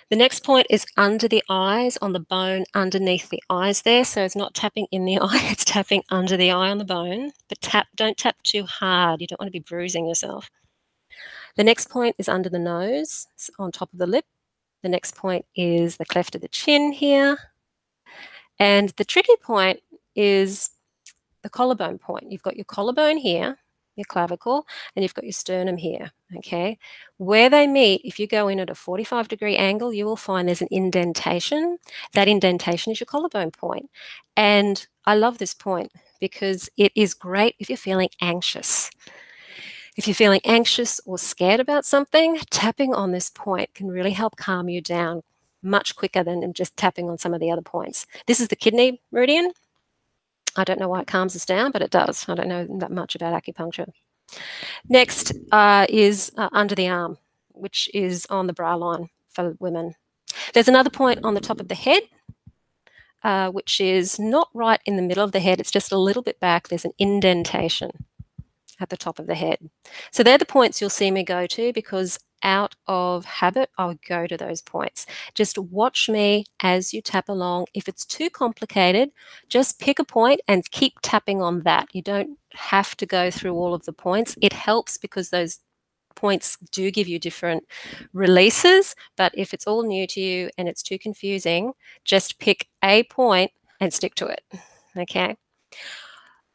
The next point is under the eyes, on the bone underneath the eyes there. So it's not tapping in the eye, it's tapping under the eye on the bone. But don't tap too hard. You don't want to be bruising yourself. The next point is under the nose, on top of the lip. The next point is the cleft of the chin here. And the tricky point is the collarbone point. You've got your collarbone here, your clavicle, and you've got your sternum here, okay? Where they meet, if you go in at a 45-degree angle, you will find there's an indentation. That indentation is your collarbone point. And I love this point because it is great if you're feeling anxious. If you're feeling anxious or scared about something, tapping on this point can really help calm you down much quicker than just tapping on some of the other points. This is the kidney meridian. I don't know why it calms us down, but it does. I don't know that much about acupuncture. Next is under the arm, which is on the brow line for women. There's another point on the top of the head, which is not right in the middle of the head. It's just a little bit back. There's an indentation at the top of the head. So they're the points you'll see me go to, because out of habit, I'll go to those points. Just watch me as you tap along. If it's too complicated, just pick a point and keep tapping on that. You don't have to go through all of the points. It helps because those points do give you different releases, but if it's all new to you and it's too confusing, just pick a point and stick to it, okay?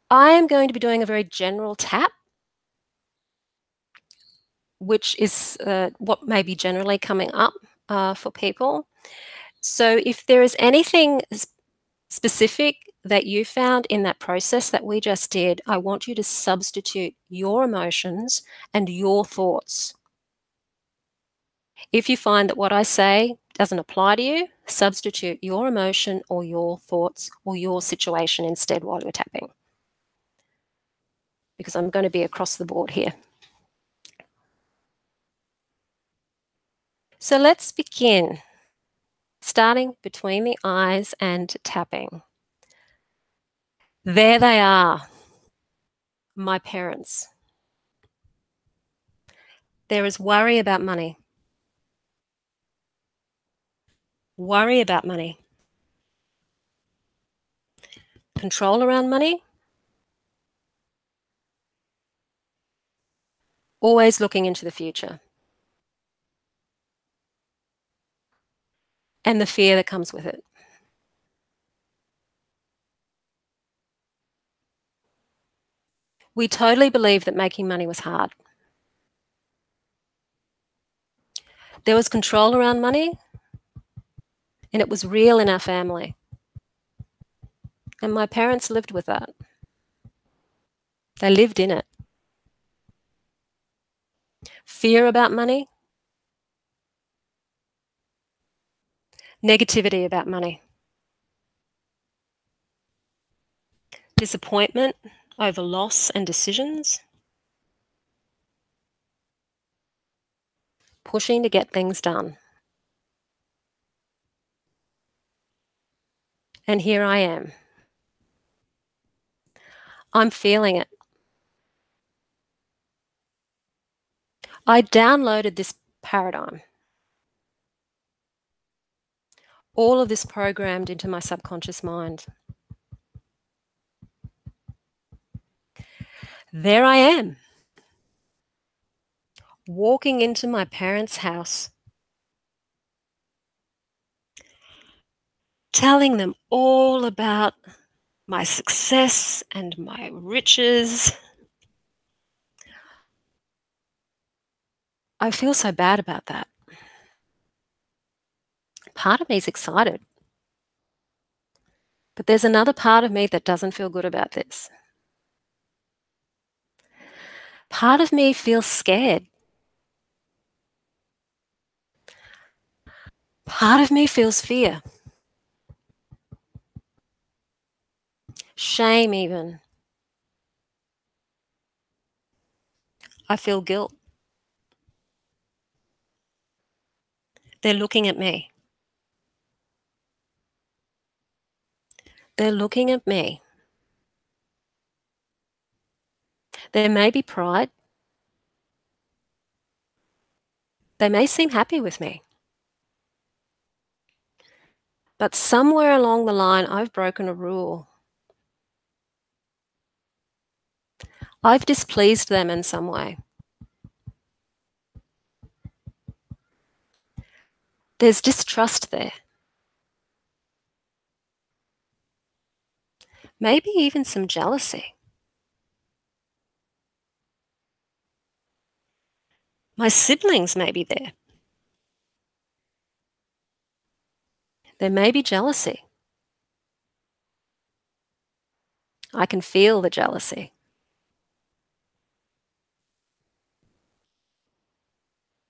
I am going to be doing a very general tap, which is what may be generally coming up for people. So if there is anything specific that you found in that process that we just did, I want you to substitute your emotions and your thoughts. If you find that what I say doesn't apply to you, substitute your emotion or your thoughts or your situation instead while you're tapping, because I'm going to be across the board here. So let's begin, starting between the eyes and tapping. There they are, my parents. There is worry about money. Worry about money. Control around money. Always looking into the future. And the fear that comes with it. We totally believed that making money was hard. There was control around money, and it was real in our family. And my parents lived with that. They lived in it. Fear about money, negativity about money, disappointment over loss and decisions, pushing to get things done. And here I am. I'm feeling it. I downloaded this paradigm, all of this programmed into my subconscious mind. There I am, walking into my parents' house, telling them all about my success and my riches. I feel so bad about that. Part of me is excited, but there's another part of me that doesn't feel good about this. Part of me feels scared. Part of me feels fear, shame even. I feel guilt. They're looking at me. They're looking at me. There may be pride. They may seem happy with me. But somewhere along the line, I've broken a rule. I've displeased them in some way. There's distrust there. Maybe even some jealousy. My siblings may be there. There may be jealousy. I can feel the jealousy.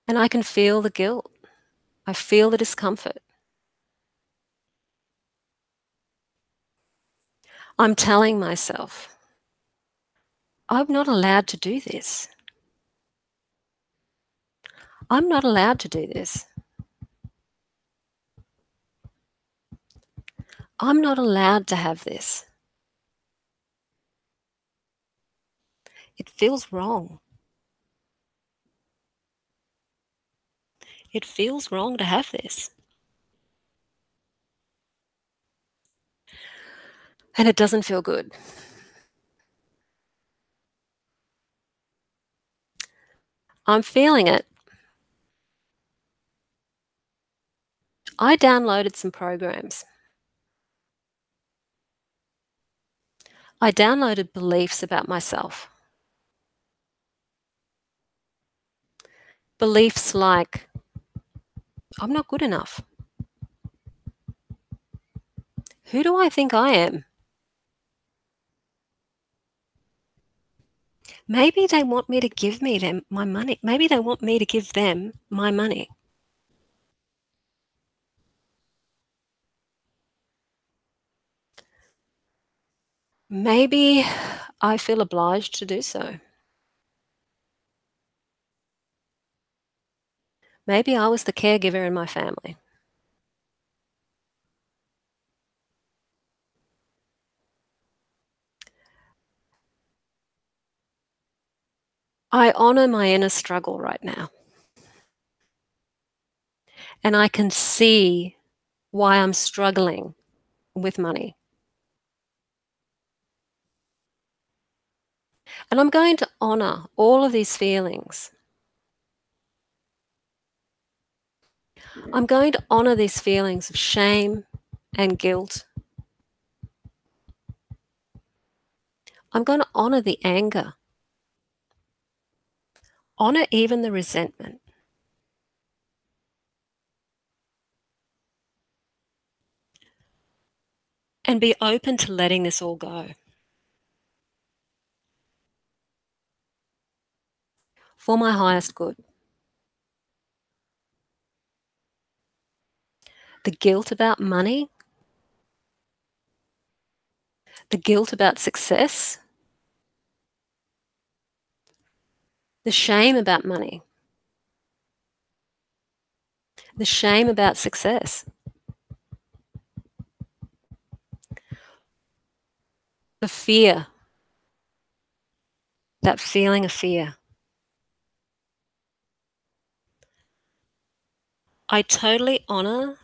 And I can feel the guilt. I feel the discomfort. I'm telling myself, I'm not allowed to do this. I'm not allowed to do this. I'm not allowed to have this. It feels wrong. It feels wrong to have this. And it doesn't feel good. I'm feeling it. I downloaded some programs. I downloaded beliefs about myself. Beliefs like, I'm not good enough. Who do I think I am? Maybe they want me to give them my money. Maybe they want me to give them my money. Maybe I feel obliged to do so. Maybe I was the caregiver in my family. I honor my inner struggle right now. And I can see why I'm struggling with money. And I'm going to honor all of these feelings. I'm going to honor these feelings of shame and guilt. I'm going to honor the anger, honor even the resentment. and be open to letting this all go for my highest good. The guilt about money, the guilt about success, the shame about money, the shame about success, the fear, that feeling of fear. I totally honor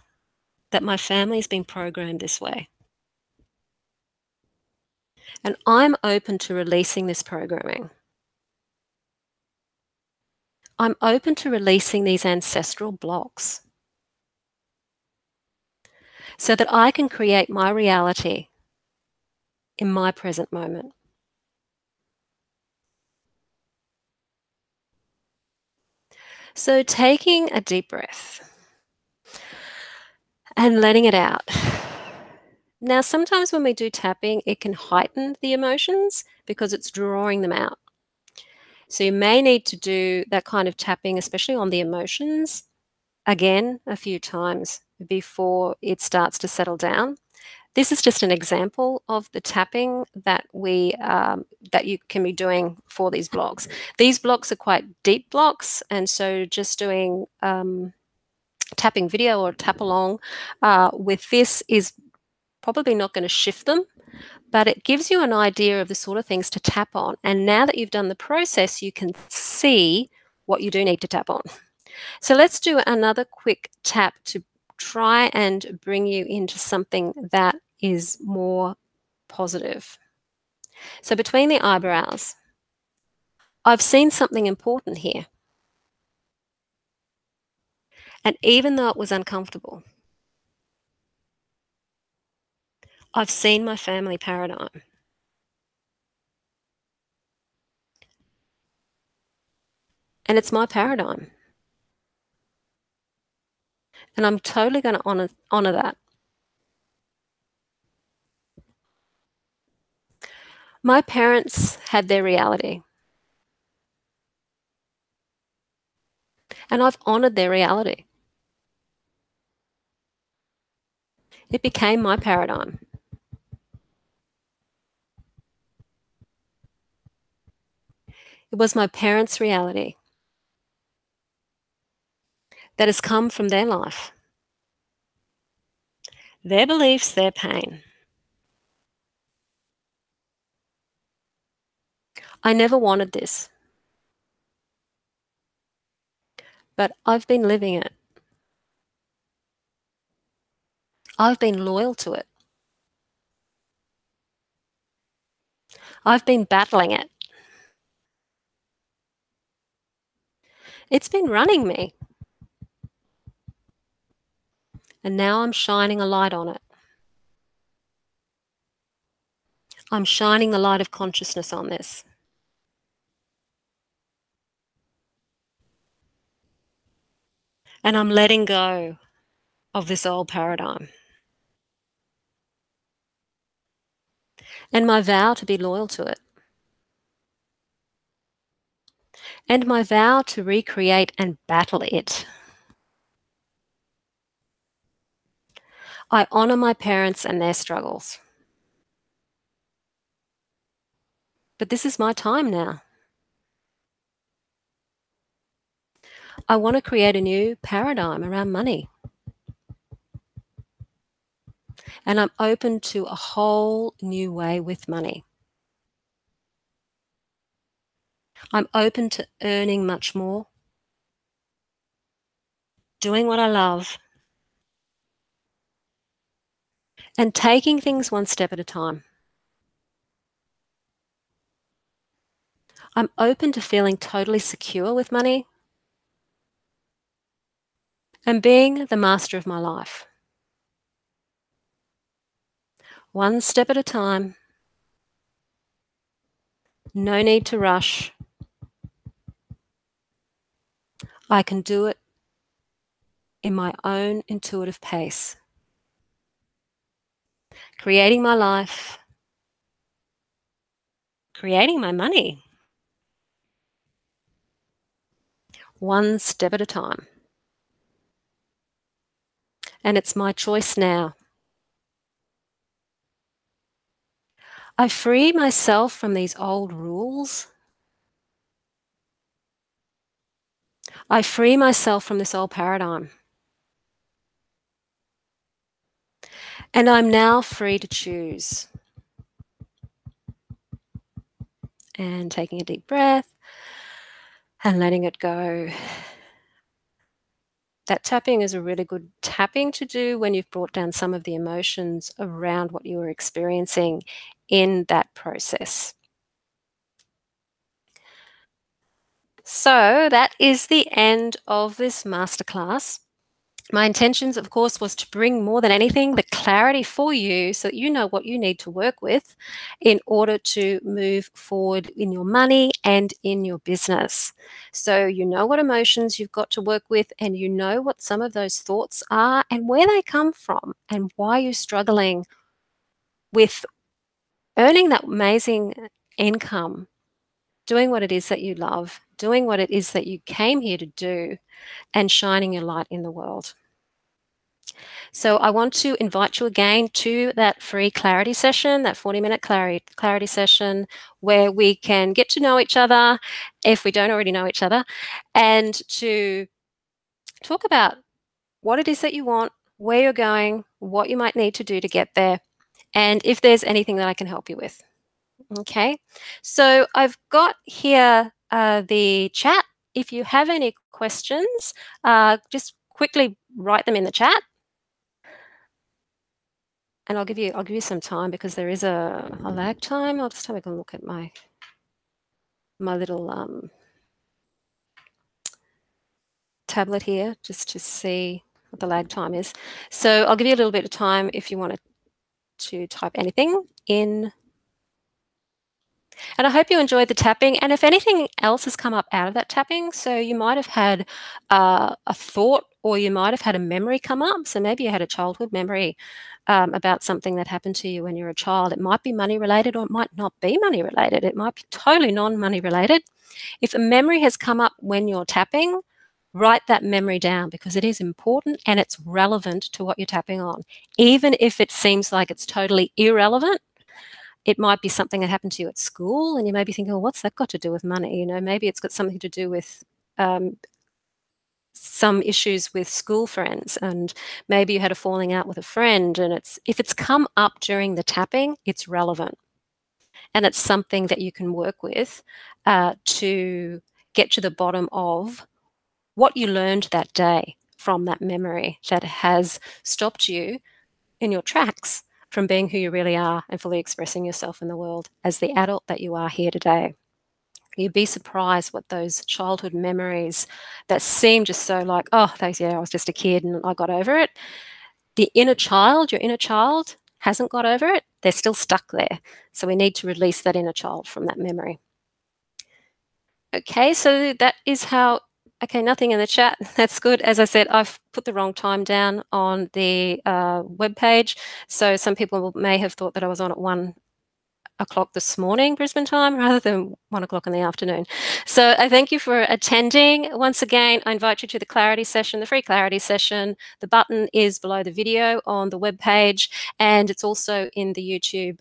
that my family's been programmed this way. And I'm open to releasing this programming. I'm open to releasing these ancestral blocks so that I can create my reality in my present moment. So taking a deep breath and letting it out. Now, sometimes when we do tapping, it can heighten the emotions because it's drawing them out. So you may need to do that kind of tapping, especially on the emotions, again a few times before it starts to settle down. This is just an example of the tapping that that you can be doing for these blocks. These blocks are quite deep blocks, and so just doing tapping video or tap along with this is probably not going to shift them, but it gives you an idea of the sort of things to tap on. And now that you've done the process, you can see what you do need to tap on. So let's do another quick tap to try and bring you into something that is more positive. So between the eyebrows, I've seen something important here. And even though it was uncomfortable, I've seen my family paradigm. And it's my paradigm. And I'm totally going to honor that. My parents had their reality. And I've honored their reality. It became my paradigm. It was my parents' reality that has come from their life, their beliefs, their pain. I never wanted this, but I've been living it. I've been loyal to it. I've been battling it. It's been running me. And now I'm shining a light on it. I'm shining the light of consciousness on this. And I'm letting go of this old paradigm. And my vow to be loyal to it. And my vow to recreate and battle it. I honor my parents and their struggles. But this is my time now. I want to create a new paradigm around money. And I'm open to a whole new way with money. I'm open to earning much more, doing what I love, and taking things one step at a time. I'm open to feeling totally secure with money and being the master of my life. One step at a time. No need to rush. I can do it in my own intuitive pace. creating my life, creating my money, one step at a time. And it's my choice now. I free myself from these old rules. I free myself from this old paradigm. And I'm now free to choose. And taking a deep breath and letting it go. That tapping is a really good tapping to do when you've brought down some of the emotions around what you were experiencing in that process. So that is the end of this masterclass. My intentions, of course, was to bring more than anything the clarity for you so that you know what you need to work with in order to move forward in your money and in your business. So you know what emotions you've got to work with, and you know what some of those thoughts are and where they come from and why you're struggling with earning that amazing income, doing what it is that you love, doing what it is that you came here to do, and shining your light in the world. So I want to invite you again to that free clarity session, that 40-minute clarity session, where we can get to know each other if we don't already know each other, and to talk about what it is that you want, where you're going, what you might need to do to get there, and if there's anything that I can help you with. Okay, so I've got here the chat. If you have any questions, just quickly write them in the chat. And I'll give you some time because there is a lag time. I'll just have a look at my little tablet here just to see what the lag time is. So I'll give you a little bit of time if you wanted to type anything in. And I hope you enjoyed the tapping. And if anything else has come up out of that tapping, so you might have had a thought, or you might have had a memory come up. So maybe you had a childhood memory about something that happened to you when you were a child. It might be money related, or it might not be money related. It might be totally non-money related. If a memory has come up when you're tapping, write that memory down because it is important and it's relevant to what you're tapping on. Even if it seems like it's totally irrelevant, it might be something that happened to you at school, and you may be thinking, well, what's that got to do with money? You know, maybe it's got something to do with some issues with school friends, and maybe you had a falling out with a friend, and if it's come up during the tapping, it's relevant. And it's something that you can work with to get to the bottom of what you learned that day from that memory that has stopped you in your tracks from being who you really are and fully expressing yourself in the world as the adult that you are here today. You'd be surprised what those childhood memories that seem just so like, oh, I was just a kid and I got over it. The inner child, your inner child, hasn't got over it. They're still stuck there. So we need to release that inner child from that memory. Okay, so that is how. Okay, nothing in the chat. That's good. As I said, I've put the wrong time down on the web page. So some people may have thought that I was on at 1 o'clock this morning, Brisbane time, rather than 1 o'clock in the afternoon. So I thank you for attending. Once again, I invite you to the clarity session, the free clarity session. The button is below the video on the web page, and it's also in the YouTube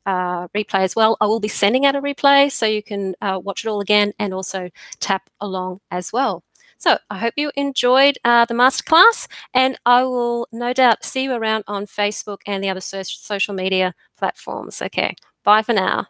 replay as well. I will be sending out a replay so you can watch it all again and also tap along as well. So I hope you enjoyed the masterclass, and I will no doubt see you around on Facebook and the other social media platforms. Okay, bye for now.